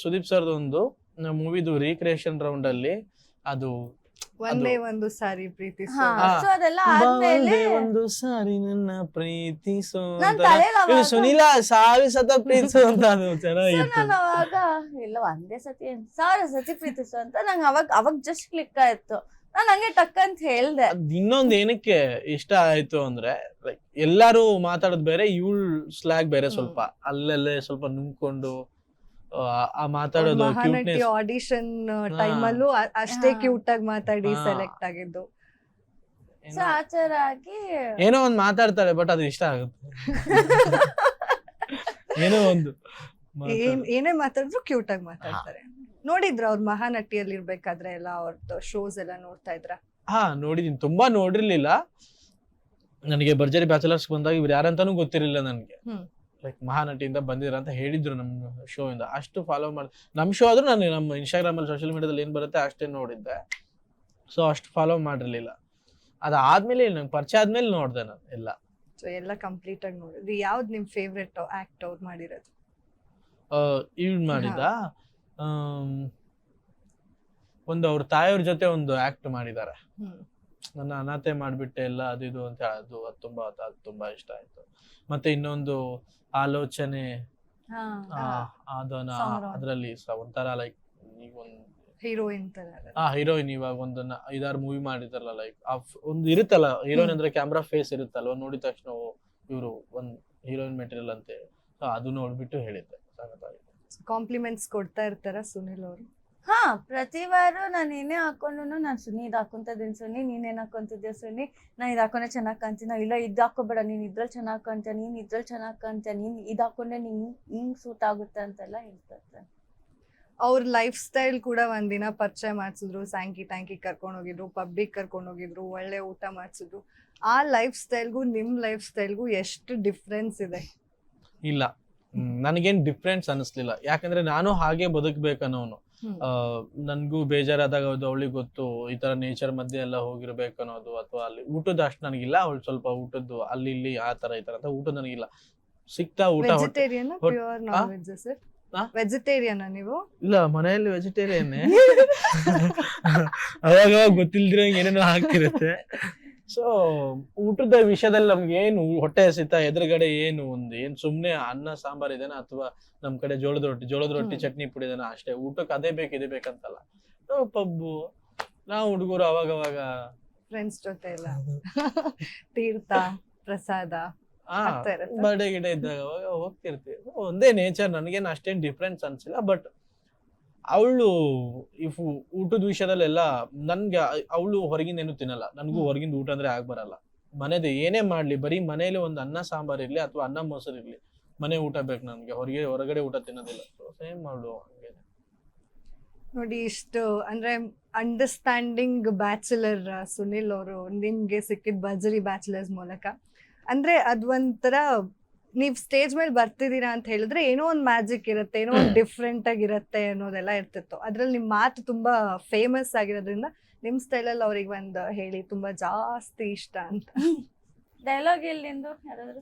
ಸುದೀಪ್ ಸರ್ದು ಒಂದು ಮೂವಿದು ರೀಕ್ರಿಯೇಷನ್ ರೌಂಡ್ ಅಲ್ಲಿ ಅದು ಒಂದೇ ಒಂದು ಸಾರಿ ಪ್ರೀತಿಸು, ಸೊ ಅದೆಲ್ಲ ಆದ್ಮೇಲೆ ಒಂದು ಸಾರಿ ನನ್ನ ಪ್ರೀತಿಸು, ಸುನೀಲ ಸಾವಿರ ಸತ ಪ್ರೀತಿಸು ಅಂತ. ಅದು ಚೆನ್ನಾಗಿತ್ತು. ನಾನು ಅವಾಗ ಇಲ್ಲ ಒಂದೇ ಸತಿ 1000 ಸತಿ ಪ್ರೀತಿಸು ಅಂತ ನಂಗೆ ಅವಾಗ ಜಸ್ಟ್ ಕ್ಲಿಕ್ ಆಯ್ತು. ನಾನು ಹಂಗೆ ಟಕ್ ಅಂತ ಹೇಳ್ದೆ. ಇನ್ನೊಂದ್ ಏನಕ್ಕೆ ಇಷ್ಟ ಆಯ್ತು ಅಂದ್ರೆ ಲೈಕ್ ಎಲ್ಲಾರು ಮಾತಾಡೋದ್ ಬೇರೆ, ಇವಳ್ ಸ್ಲಾಗ್ ಬೇರೆ, ಸ್ವಲ್ಪ ಅಲ್ಲಲ್ಲೇ ಸ್ವಲ್ಪ ನುಂಗ್ಕೊಂಡು ಆ ಮಾತಾಡೋದು. ಮಹಾನಟಿ ಆಡಿಷನ್ ಟೈಮ್ ಅಲ್ಲೂ ಅಷ್ಟೇ ಕ್ಯೂಟ್ ಆಗಿ ಮಾತಾಡಿ ಸೆಲೆಕ್ಟ್ ಆಗಿದ್ದು. ಸೊ ಆಚಾರ ಆಗಿ ಏನೋ ಒಂದ್ ಮಾತಾಡ್ತಾಳೆ, ಬಟ್ ಅದು ಇಷ್ಟ ಆಗುತ್ತೆ. ಏನೋ ಒಂದು ಏನೇ ಮಾತಾಡಿದ್ರು ಕ್ಯೂಟ್ ಆಗಿ ಮಾತಾಡ್ತಾರೆ. ನೋಡಿದ್ರ ಅವ್ರ ಮಹಾನಟಿಯಲ್ಲಿ ಇರ್ಬೇಕಾದ್ರೆ ಎಲ್ಲ ಅವ್ರದ್ದು ಶೋಸ್ ಎಲ್ಲ ನೋಡ್ತಾ ಇದ್ರ? ನೋಡಿದೀನಿ, ತುಂಬಾ ನೋಡಿರ್ಲಿಲ್ಲ. ನನಗೆ ಭರ್ಜರಿ ಬ್ಯಾಚಲರ್ಸ್ ಬಂದಾಗ ಇವ್ರು ಯಾರಂತಾನು ಗೊತ್ತಿರಲಿಲ್ಲ ನನ್ಗೆ. ಲೈಕ್ ಮಹಾನಟಿಯಿಂದ ಬಂದಿದ್ರ ಅಂತ ಹೇಳಿದ್ರು ನಮ್ಮ ಶೋ ಇಂದ. ಅಷ್ಟು ಫಾಲೋ ಮಾಡಿ ನಮ್ ಶೋ ಆದ್ರೂ ನಾನು ನಮ್ಮ ಇನ್ಸ್ಟಾಗ್ರಾಮ್ ಅಲ್ಲಿ ಸೋಷಿಯಲ್ ಮೀಡಿಯಾದಲ್ಲಿ ಏನ್ ಬರುತ್ತೆ ಅಷ್ಟೇ ನೋಡಿದ್ದೆ. ಸೊ ಅಷ್ಟು ಫಾಲೋ ಮಾಡಿರ್ಲಿಲ್ಲ. ಅದಾದ್ಮೇಲೆ ನಂಗೆ ಪರಿಚಯ ಆದ್ಮೇಲೆ ನೋಡ್ದೆ ನಾನು ಎಲ್ಲ. ಸೊ ಎಲ್ಲ ಕಂಪ್ಲೀಟ್ ಆಗಿ ನೋಡಿದ್ರಿ. ಯಾವ್ದು ನಿಮ್ ಫೇವ್ರೆಟ್ ಆಕ್ಟ್ ಅವ್ರು ಮಾಡಿರೋದು? ಇವ್ನು ಮಾಡಿದ ಒಂದು ಅವ್ರ ತಾಯಿಯವ್ರ ಜೊತೆ ಒಂದು ಆಕ್ಟ್ ಮಾಡಿದ್ದಾರೆ, ನನ್ನ ಅನಾಥೆ ಮಾಡ್ಬಿಟ್ಟೆ ಎಲ್ಲ ಅದು ಇದು ಅಂತ ಹೇಳೋದು. ಅದು ತುಂಬಾ ಇಷ್ಟ ಆಯ್ತು. ಮತ್ತೆ ಇನ್ನೊಂದು ಆಲೋಚನೆ, ಅದನ್ನ ಅದ್ರಲ್ಲಿ ಒಂಥರ ಲೈಕ್ ಈಗ ಒಂದು ಹೀರೋಯಿನ್ ತರ ಹೀರೋಯಿನ್ ಇವಾಗ ಒಂದು 5-6 ಮೂವಿ ಮಾಡಿದಾರಲ್ಲ, ಲೈಕ್ ಒಂದು ಇರುತ್ತಲ್ಲ ಹೀರೋಯಿನ್ ಅಂದ್ರೆ ಕ್ಯಾಮ್ರಾ ಫೇಸ್ ಇರುತ್ತಲ್ವ, ನೋಡಿದ ತಕ್ಷಣ ಇವರು ಒಂದ್ ಹೀರೋಯಿನ್ ಮೆಟೀರಿಯಲ್ ಅಂತೆ. ಅದು ನೋಡ್ಬಿಟ್ಟು ಹೇಳಿದ್ದೆ. ಕಾಂಪ್ಲಿಮೆಂಟ್ಸ್ ಕೊಡ್ತಾ ಇರ್ತಾರ ಸುನಿಲ್ ಅವರು? ಪ್ರತಿ ವಾರ ನಾನು ಏನೇ ಹಾಕೊಂಡು ನಾನು ಸುನಿ ಇದು ಹಾಕೊಂತಿದ್ದೀನಿ, ಸುನಿ ನೀನೇನ್ ಹಾಕೊಂತಿದ್ಯಾ, ಸುನಿ ನಾ ಇದು ಹಾಕೊಂಡೆ ಚೆನ್ನಾಗ್ ಕಾಣ್ತೀನ, ಇಲ್ಲ ಇದು ಹಾಕೋಬೇಡ, ನೀನ್ ಇದ್ರಲ್ಲಿ ಚೆನ್ನಾಗ್ ಕಾಣ್ತೀಯ, ನೀನ್ ಇದ್ರಲ್ಲಿ ಚೆನ್ನಾಗ್ ಕಾಣ್ತೀಯ, ನೀನ್ ಇದು ಹಾಕೊಂಡೆ ಹಿಂಗ್ ಸೂಟ್ ಆಗುತ್ತೆ ಅಂತೆಲ್ಲ ಹೇಳ್ತಾರೆ. ಅವ್ರ ಲೈಫ್ ಸ್ಟೈಲ್ ಕೂಡ ಒಂದಿನ ಪರಿಚಯ ಮಾಡ್ಸಿದ್ರು, ಸ್ಯಾಂಕಿ ಟ್ಯಾಂಕಿ ಕರ್ಕೊಂಡು ಹೋಗಿದ್ರು, ಪಬ್ಬಿಗೆ ಕರ್ಕೊಂಡು ಹೋಗಿದ್ರು, ಒಳ್ಳೆ ಊಟ ಮಾಡ್ಸಿದ್ರು. ಆ ಲೈಫ್ ಸ್ಟೈಲ್ಗೂ ನಿಮ್ ಲೈಫ್ ಸ್ಟೈಲ್ಗೂ ಎಷ್ಟು ಡಿಫ್ರೆನ್ಸ್ ಇದೆ? ಇಲ್ಲ, ನನಗೇನ್ ಡಿಫ್ರೆನ್ಸ್ ಅನಿಸ್ಲಿಲ್ಲ. ಯಾಕಂದ್ರೆ ನಾನು ಹಾಗೆ ಬದುಕ್ಬೇಕನ್ನೋನು. ನನ್ಗೂ ಬೇಜಾರಾದಾಗ ಅವಳಿಗೆ ಗೊತ್ತು ಈ ತರ ನೇಚರ್ ಮಧ್ಯೆ ಎಲ್ಲ ಹೋಗಿರ್ಬೇಕು ಅನ್ನೋದು. ಅಥವಾ ಅಲ್ಲಿ ಊಟದ ಅಷ್ಟು ನನಗಿಲ್ಲ, ಅವಳು ಸ್ವಲ್ಪ ಊಟದ್ದು ಅಲ್ಲಿ ಇಲ್ಲಿ ಆ ತರ ಈ ತರ ಅಂತ ಊಟ ನನಗಿಲ್ಲ. ಸಿಕ್ತಾ ಊಟ. Vegetarian pure non veg sir? Vegetarian ನೀವು? ಇಲ್ಲ, ಮನೆಯಲ್ಲಿ ವೆಜಿಟೇರಿಯನ್. ಅವಾಗ ಗೊತ್ತಿಲ್ದಿರೋ ಏನೇನೋ ಹಾಕಿರುತ್ತೆ. ಸೊ ಊಟದ ವಿಷಯದಲ್ಲಿ ನಮ್ಗೆ ಏನು ಹೊಟ್ಟೆ ಹಸಿತ, ಎದುರುಗಡೆ ಏನು ಏನ್ ಸುಮ್ನೆ ಅನ್ನ ಸಾಂಬಾರ್ ಇದೇನಾ, ಅಥವಾ ನಮ್ ಕಡೆ ಜೋಳದ ರೊಟ್ಟಿ ಚಟ್ನಿ ಪುಡಿ ಇದೇನಾ ಅಷ್ಟೇ. ಊಟಕ್ಕೆ ಅದೇ ಬೇಕು ಇದೇ ಬೇಕಂತಲ್ಲ. ಪಬ್ಬು ನಾವು ಹುಡುಗರು ಅವಾಗವಾಗ ಫ್ರೆಂಡ್ಸ್ ಜೊತೆ ಎಲ್ಲ ತೀರ್ಥ ಪ್ರಸಾದ ಬರ್ಡೇ ಗಿಡ ಇದ್ದಾಗ ಅವಾಗ ಹೋಗ್ತಿರ್ತೀವಿ. ಒಂದೇ ನೇಚರ್, ನನಗೇನು ಅಷ್ಟೇನ್ ಡಿಫ್ರೆನ್ಸ್ ಅನ್ಸಿಲ್ಲ. ಬಟ್ ಅವಳು ಊಟದ ವಿಷಯದಲ್ಲೆಲ್ಲ ನನ್ಗೆ ಅವಳು ಹೊರಗಿಂದ ಏನು ತಿನ್ನಲ್ಲ, ನನ್ಗೂ ಹೊರಗಿಂದ ಊಟ ಅಂದ್ರೆ ಆಗ್ಬರಲ್ಲ. ಮನೆದು ಏನೇ ಮಾಡ್ಲಿ, ಬರೀ ಮನೇಲಿ ಒಂದು ಅನ್ನ ಸಾಂಬಾರ್ ಇರ್ಲಿ ಅಥವಾ ಅನ್ನ ಮೊಸರು ಇರ್ಲಿ, ಮನೆ ಊಟ ಬೇಕು ನನ್ಗೆ, ಹೊರಗಡೆ ಊಟ ತಿನ್ನೋದಿಲ್ಲ. ಸೇಮ್ ಅವಳು ಹಂಗೆ ನೋಡಿ. ಇಷ್ಟು ಅಂದ್ರೆ ಅಂಡರ್ಸ್ಟ್ಯಾಂಡಿಂಗ್ ಬ್ಯಾಚುಲರ್ ಸುನಿಲ್ ಅವರು ನಿಮ್ಗೆ ಸಿಕ್ಕಿದ್ ಭರ್ಜರಿ ಬ್ಯಾಚುಲರ್ಸ್ ಮೂಲಕ. ಅಂದ್ರೆ ಅದೊಂಥರ ನೀವ್ ಸ್ಟೇಜ್ ಮೇಲೆ ಬರ್ತಿದ್ದೀರಾ ಅಂತ ಹೇಳಿದ್ರೆ ಏನೋ ಒಂದು ಮ್ಯಾಜಿಕ್ ಇರುತ್ತೆ, ಏನೋ ಒಂದು ಡಿಫ್ರೆಂಟ್ ಆಗಿರುತ್ತೆ ಅನ್ನೋದೆಲ್ಲ ಇರ್ತಿತ್ತು. ಅದ್ರಲ್ಲಿ ನಿಮ್ ಮಾತು ತುಂಬಾ ಫೇಮಸ್ ಆಗಿರೋದ್ರಿಂದ ನಿಮ್ ಸ್ಟೈಲಲ್ಲಿ ಅವ್ರಿಗೆ ಒಂದು ಹೇಳಿ ತುಂಬಾ ಜಾಸ್ತಿ ಇಷ್ಟ ಅಂತ. ಡೈಲಾಗ್ ಎಲ್ಲಿಂದು ಯಾರಾದ್ರೂ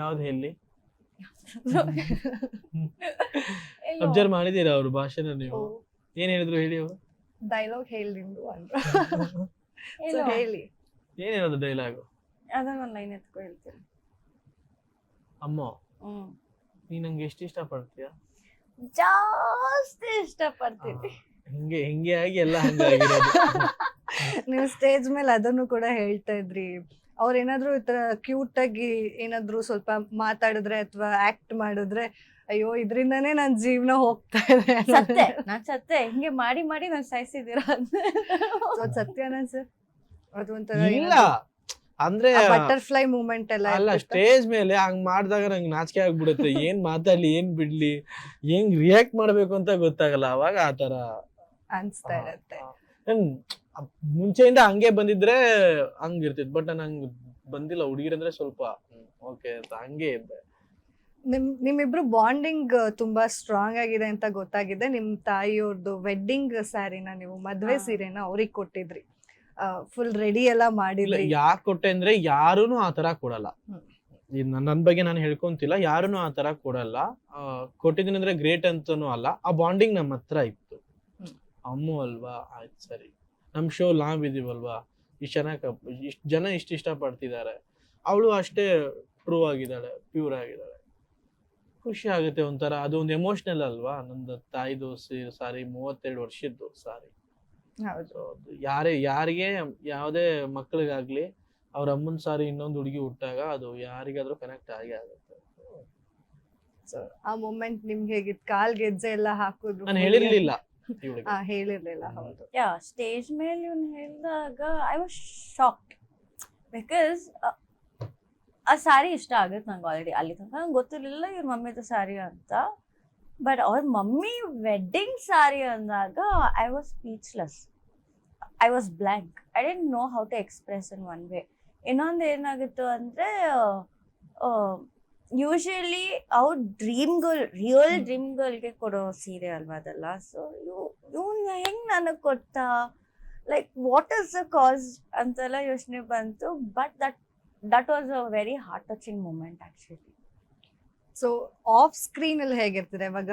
ಯಾವ್ದು ಹೇಳಿ ಅಬ್ಸರ್ವ್ ಮಾಡಿದೀರಾ ಅವ್ರ ಭಾಷೆನ ನೀವು? ಏನ್ ಹೇಳಿದ್ರು ಹೇಳಿ. ಅವರು ಡೈಲಾಗ್ ಹೇಳಿಂದು ಅಂದ್ರೆ ಹೇಳಿ. ಏನ್ ಹೇಳೋದು ಡೈಲಾಗು? ಅದನ್ನ ಒಂದ್ ಲೈನ್ ಎತ್ಕೊ ಹೇಳ್ತೀನಿ. ಅಮ್ಮ ನೀ ನಂಗೆ ಎಷ್ಟು ಇಷ್ಟ ಪಡ್ತೀಯ? ಜಾಸ್ತಿ ಇಷ್ಟ ಪಡ್ತೀನಿ. ಹಿಂಗೆ ಆಗಿ ಎಲ್ಲ ಹಂಗಾಗಿರೋದು. ನೀವು ಸ್ಟೇಜ್ ಮೇಲೆ ಅದನ್ನು ಕೂಡ ಹೇಳ್ತಾ ಇದ್ರಿ, ಅವ್ರೇನಾದ್ರು ಈ ತರ ಕ್ಯೂಟ್ ಆಗಿ ಏನಾದ್ರು ಸ್ವಲ್ಪ ಮಾತಾಡಿದ್ರೆ ಅಥವಾ ಆಕ್ಟ್ ಮಾಡಿದ್ರೆ ಅಯ್ಯೋ ಇದ್ರಿಂದಾನೇ ನನ್ ಜೀವನ ಹೋಗ್ತಾ ಇದೆ. ನಾನ್ ಸತ್ತೆ ಹಿಂಗೆ ಮಾಡಿ ಮಾಡಿ ನಾನ್ ಸಾಯಿಸಿದೀರ. ಸತ್ಯನಾ ಸರ್? ಅದು ಒಂಥರ ಇಲ್ಲ, ಅಂದ್ರೆ ಬಟರ್ಫ್ಲೈ ಮೂಮೆಂಟ್ ಎಲ್ಲ ಅಲ್ಲ, ಇರ್ತಿತ್ತಾ? ಸ್ಟೇಜ್ ಮೇಲೆ ಹಂಗ್ ಮಾಡಿದಾಗ ನಂಗೆ ನಾಚಿಕೆ ಆಗ್ಬಿಡುತ್ತೆ. ಏನ್ ಮಾತಾಡ್ಲಿ, ಏನ್ ಬಿಡ್ಲಿ, ಹೆಂಗ್ ರಿಯಾಕ್ಟ್ ಮಾಡ್ಬೇಕು ಅಂತ ಗೊತ್ತಾಗಲ್ಲ. ಅವಾಗ ಆತರ ಅನ್ಸ್ತಾ ಇರತ್ತೆ. ಮುಂಚೆಯಿಂದ ಹಂಗೆ ಬಂದಿದ್ರೆ ಹಂಗಿರ್ತಿತ್ತು. ಬಟ್ ನಾನು ಹಂಗ್ ಬಂದಿಲ್ಲ. ಹುಡುಗಿರಂದ್ರೆ ಸ್ವಲ್ಪ ಓಕೆ ಅಂತ ಹಂಗೆ ಇದ್ದೆ. ನಿಮ್ಮಿಬ್ರು ಬಾಂಡಿಂಗ್ ತುಂಬಾ ಸ್ಟ್ರಾಂಗ್ ಆಗಿದೆ ಅಂತ ಗೊತ್ತಾಗಿದೆ. ನಿಮ್ ತಾಯಿಯವ್ರದ್ದು ವೆಡ್ಡಿಂಗ್ ಸ್ಯಾರಿನ ನೀವು ಮದ್ವೆ ಹಾ. ಸೀರೆನ ಅವ್ರಿಗೆ ಕೊಟ್ಟಿದ್ರಿ, ಫುಲ್ ರೆಡಿ ಎಲ್ಲ ಇಲ್ಲ, ಮಾಡಿದ್ರಿ. ಯಾಕೆ ಕೊಟ್ಟೆ ಅಂದ್ರೆ ಯಾರೂನು ಆತರ ಕೊಡಲ್ಲ. ಹ್ಮ್. ನನ್ ಬಗ್ಗೆ ನಾನು ಹೇಳ್ಕೊಂತಿಲ್ಲ, ಯಾರೂನು ಆತರ ಕೊಡಲ್ಲ. ಕೊಟ್ಟಿದ್ದೀನಿ ಅಂದ್ರೆ ಗ್ರೇಟ್ ಅಂತಾನು ಅಲ್ಲ. ಆ ಬಾಂಡಿಂಗ್ ನಮ್ಮ ಹತ್ರ ಇತ್ತು. ಹ್ಮ್. ಅಮ್ಮು ಅಲ್ವಾ, ಆಯ್ತು ಸರಿ, ನಮ್ ಶೋ ನಾವಿದೀವಲ್ವಾ, ಇಷ್ಟ ಜನ ಇಷ್ಟ ಪಡ್ತಿದ್ದಾರೆ, ಅವಳು ಅಷ್ಟೇ ಟ್ರೂ ಆಗಿದ್ದಾಳೆ, ಪ್ಯೂರ್ ಆಗಿದ್ದಾಳೆ, ಖುಷಿ ಆಗುತ್ತೆ ಒಂಥರ. ಅದು ಒಂದು ಎಮೋಷನಲ್ ಅಲ್ವಾ. ನಂದು ತಾಯಿದು ಸಾರಿ 32 ವರ್ಷದ್ದು ಸಾರಿ. ಹೌದು. ಯಾರಿಗೆ ಯಾವುದೇ ಮಕ್ಳಿಗಾಗ್ಲಿ ಅವ್ರ ಅಮ್ಮನ್ ಸಾರಿ ಇನ್ನೊಂದು ಹುಡುಗಿ ಹುಟ್ಟಾಗ ಅದು ಯಾರಿಗಾದ್ರೂ ಕನೆಕ್ಟ್ ಆಗೇ ಆಗುತ್ತೆ. So, ಆ ಮೂಮೆಂಟ್ ನಿಮ್ಗೆ ಹೇಗಿತ್ತು? ಕಾಲ್ ಗೆಜ್ಜೆ ಎಲ್ಲ ಹಾಕೋದು ನಾನು ಹೇಳಿರ್ಲಿಲ್ಲ ಇವಳಿಗೆ. ಹೇಳಿರ್ಲಿಲ್ಲ. ಹೌದು. ಯಾ ಸ್ಟೇಜ್ ಮೇಲೆ ಇವ್ನು ಹೇಳಿದಾಗ ಐ ವಾಸ್ ಶಾಕ್ಡ್ ಬಿಕಾಸ್ ಆ ಸ್ಯಾರಿ ಇಷ್ಟ ಆಗುತ್ತೆ ನಂಗೆ ಆಲ್ರೆಡಿ. ಅಲ್ಲಿ ತನಕ ನಂಗೆ ಗೊತ್ತಿರಲಿಲ್ಲ ಇವ್ರ ಮಮ್ಮಿದು ಸ್ಯಾರಿ ಅಂತ. ಬಟ್ ಅವ್ರ ಮಮ್ಮಿ ವೆಡ್ಡಿಂಗ್ ಸ್ಯಾರಿ ಅಂದಾಗ I was speechless, I was blank. I didn't know how to express in one way. ಇನ್ನೊಂದು ಏನಾಗಿತ್ತು ಅಂದರೆ ಯೂಶಲಿ ಅವ್ರ ರಿಯಲ್ ಡ್ರೀಮ್ ಗರ್ಲ್ಗೆ ಕೊಡೋ ಸೀರೆ ಅಲ್ವಾ ಅದೆಲ್ಲ. ಸೊ ಇವ್ನು ಹೆಂಗೆ ನನಗೆ ಕೊಟ್ಟ, like what is the cause ಅಂತೆಲ್ಲ ಯೋಚನೆ ಬಂತು. But that was a very heart touching moment actually. So off screen ಅಲ್ಲಿ ಹೇಗಿರ್ತಿದೆ ಇವಾಗ?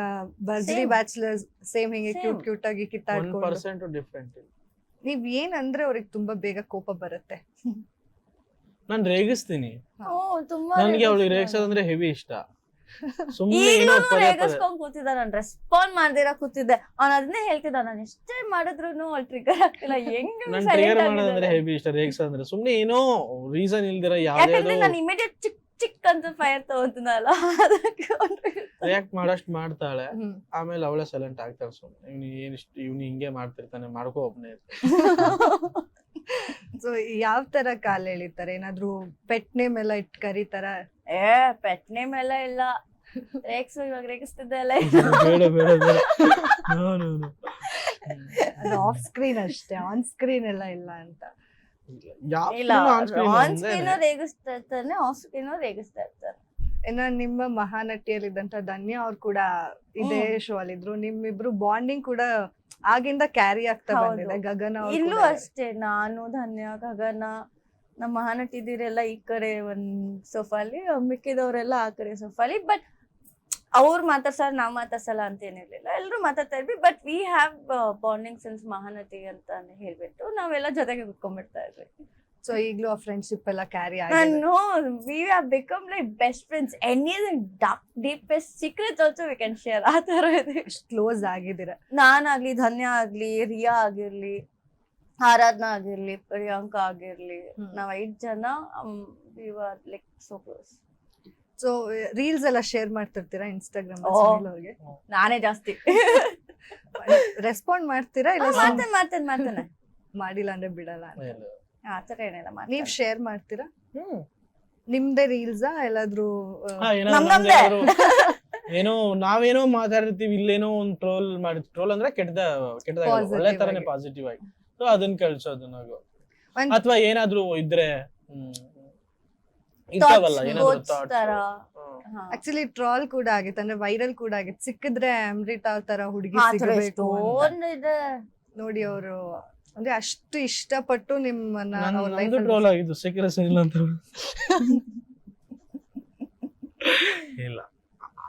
ಬರ್ಜರಿ Same. ಬ್ಯಾಚುಲರ್ಸ್ ಸೇಮ್ ಹಿಂಗೆ Same. ಕ್ಯೂಟ್ ಆಗಿ ಕಿತ್ತಾಡ್ಕೊಂಡು 1% ಡಿಫ್ರೆಂಟ್. ನೀವ್ ಏನಂದ್ರೆ ಅವ್ರಿಗೆ ತುಂಬಾ ಬೇಗ ಕೋಪ ಬರುತ್ತೆ. ನಾನು ರೇಗಿಸ್ತೀನಿ. ಓ ತುಂಬಾ ನನ್ಗೆ ಅವಳಿಗೆ ರೇಗಿಸೋದಂದ್ರೆ ಹೆವಿ ಇಷ್ಟ. ಸುಮ್ಮನೆ ಏನೋ ಈಗಲೂ ಪದೇ ಪದೇ ರೇಗಿಸ್ಕೊಂಡ್ ಕೂತಿದ್ದ, ನಾನು ರೆಸ್ಪಾಂಡ್ ಮಾಡ್ದಿರ ಕೂತಿದ್ದೆ. ಅವ್ನು ಅದನ್ನೇ ಹೇಳ್ತಿದ್ದ, ನಾನು ಎಷ್ಟೇ ಮಾಡಿದ್ರು ಅವ್ಳು ಟ್ರಿಗರ್ ಆಗ್ತಿಲ್ಲ, ಹೆಂಗ್ ನಾನು ಟ್ರಿಗರ್ ಮಾಡೋದಂದ್ರೆ ಹೆವಿ ಇಷ್ಟ. ರೇಗಿಸೋದಂದ್ರೆ ಸುಮ್ಮನೆ ಏನೋ ರೀಸನ್ ಇಲ್ದಿರ ಯಾಕಂದ್ರೆ ಯಾವ್ದಾದ್ರು ನಾನು ಇಮಿಡಿಯೇಟ್ ಚಿಕ್ ಚಿಕ್ ಅಂತ ಫೈರ್ ತಗೊಂತೀನಲ್ಲ, ಅದಕ್ಕೆ ರಿಯಾಕ್ಟ್ ಮಾಡಷ್ಟು ಮಾಡ್ತಾಳೆ. ಹ್ಮ್. ಆಮೇಲೆ ಅವಳೇ ಸೈಲೆಂಟ್ ಆಗ್ತಾಳೆ. ಸುಮ್ಮನೆ ಇವ್ನು ಹಿಂಗೆ ಮಾಡ್ತಿರ್ತಾನೆ, ಮಾಡ್ಕೋ ಒಬ್ನೇ. ಸೊ ಯಾವ ತರ ಕಾಲ್ ಎಳಿತಾರೆ? ಏನಾದ್ರು ಪೆಟ್ ನೇಮ್ ಎಲ್ಲ ಇಟ್ ಕರೀತಾರ? ಪೆಟ್ ನೇಮ್ ಎಲ್ಲ ಇಲ್ಲ. ರೇಗ್ಸು ಇವಾಗ ರೇಗಿಸ್ತಿದ್ದೆ ಅಲ್ಲ. ಬೇಡ ಬೇಡ ಬೇಡ. ಆಫ್ ಸ್ಕ್ರೀನ್ ಅಷ್ಟೇ, ಆನ್ ಸ್ಕ್ರೀನ್ ಎಲ್ಲ ಇಲ್ಲ ಅಂತ. ಇಲ್ಲ, ಆನ್ ಸ್ಕ್ರೀನ್ ರೇಗಿಸ್ತಾ ಇರ್ತಾನೆ, ಆಫ್ ಸ್ಕ್ರೀನ್ ರೇಗಿಸ್ತಾ ಇರ್ತಾರೆ. ಇನ್ನ ನಿಮ್ಮ ಮಹಾನಟಿಯಲ್ಲಿದ್ದಂತ ಧನ್ಯ ಅವ್ರು ಕೂಡ ಇದೇ ಶೋ ಅಲ್ಲಿ ಇದ್ರು. ನಿಮ್ಮಿಬ್ರು ಬಾಂಡಿಂಗ್ ಕೂಡ ಆಗಿಂದ ಕ್ಯಾರಿ ಆಗ್ತಾ ಹೌದು. ಬಂದಿದೆ. ಗಗನ ಅವ್ರು ಇಲ್ಲೂ ಕೂಡ ಅಷ್ಟೇ, ನಾನು ಧನ್ಯ ಗಗನ ನಮ್ಮ ಮಹಾನಟಿದಿರೆಲ್ಲ ಈ ಕಡೆ ಒಂದ್ ಸೋಫಾಲಿ, ಮಿಕ್ಕಿದವರೆಲ್ಲ ಆ ಕಡೆ ಸೋಫಾಲಿ. ಬಟ್ ಅವ್ರು ಮಾತಾಡ್ಸಲ್ಲ, ನಾವ್ ಮಾತಾಡ್ಸಲ್ಲ ಅಂತ ಏನಿರ್ಲಿಲ್ಲ, ಎಲ್ರು ಮಾತಾಡ್ತಾ ಇದ್ವಿ. But we have bonding since Mahanati ಅಂತ ಹೇಳ್ಬಿಟ್ಟು ನಾವೆಲ್ಲ ಜೊತೆಗೆ ಕುತ್ಕೊಂಡ್ಬಿಡ್ತಾ ಇದ್ವಿ. ಸೊ ಈಗ್ಲೂ ಆ ಫ್ರೆಂಡ್ಶಿಪ್ ಎಲ್ಲ ಕ್ಯಾರಿ ಆಗಿದೆ. No, we have become like best friends. Any of the dark, deepest secrets also we can share. ಆ ತರ ಇದೆ. ಕ್ಲೋಸ್ ಆಗಿದ್ದೀರ. ನಾನಾಗ್ಲಿ, ಧನ್ಯ ಆಗ್ಲಿ, ರಿಯಾ ಆಗಿರ್ಲಿ, ಆರಾಧನಾ ಆಗಿರ್ಲಿ, ಪ್ರಿಯಾಂಕಾ ಆಗಿರ್ಲಿ, ನಾವ್ 5 ಜನ we were like so close. So reels ಎಲ್ಲ ಶೇರ್ ಮಾಡ್ತಿರ್ತೀರಾ ಇನ್ಸ್ಟಾಗ್ರಾಮ್ ಓ. ಅವ್ರಿಗೆ? ನಾನೇ ಜಾಸ್ತಿ ರೆಸ್ಪಾಂಡ್ ಮಾಡ್ತೀರಾ ಇಲ್ಲ ಮಾಡ್ತೇನೆ ಮಾಡಿಲ್ಲ ಅಂದ್ರೆ ಬಿಡಲ್ಲ ಅಂತ? ಆ ತರ ಏನಿಲ್ಲ ನೀವ್ ಮಾಡ್ತೀನಿ. ಶೇರ್ ಮಾಡ್ತೀರಾ? ನಿಮ್ದೇ ರೀಲ್ಸಾ ಎಲ್ಲಾದ್ರೂ? ನಮ್ದೇ. ಏನೋ ನಾವೇನೋ ಮಾತಾಡಿರ್ತೀವಿ, ಇಲ್ಲೇನೋ ಒಂದು ಟ್ರೋಲ್ ಅಂದ್ರೆ ಕೆಟ್ಟದಾಗ Positive ಒಳ್ಳೆ ತರನೇ ಆಗಿ. ಪಾಸಿಟಿವ್ ಆಗಿ. ಸೊ ಅದನ್ನ ಕಳ್ಸೋದು ನಾವು. ಒಂದ್- ಅಥವಾ ಏನಾದ್ರೂ ಇದ್ರೆ ಇರ್ತಾವಲ್ಲ ಏನಾದ್ರು Quotes ತರ. ಹಾ. ಆಕ್ಚುಲಿ ಟ್ರಾಲ್ ಕೂಡ ಆಗಿತ್ತು, ಅಂದ್ರೆ ವೈರಲ್ ಕೂಡ ಆಗಿತ್ತು. ಸಿಕ್ಕಿದ್ರೆ ಅಮೃತ ತರ ಹುಡುಗಿ ಆ ತರ ಸಿಗಬೇಕು ಅಂತ. ಎಷ್ಟೊಂದು ಇದೆ. ನೋಡಿ ಅವರು ಅಂದ್ರೆ ಅಷ್ಟು ಇಷ್ಟಪಟ್ಟು ನಿಮ್ಮನ್ನ ಅವ್ರ ನಮ್ದು ಲೈಫಲ್ಲಿ ಟ್ರೋಲ್ ಆಗಿದ್ದು ಸಿಕ್ಕಿದ್ರೆ ಸಿಗಲ್ಲ ಅಂತ. ಇಲ್ಲ,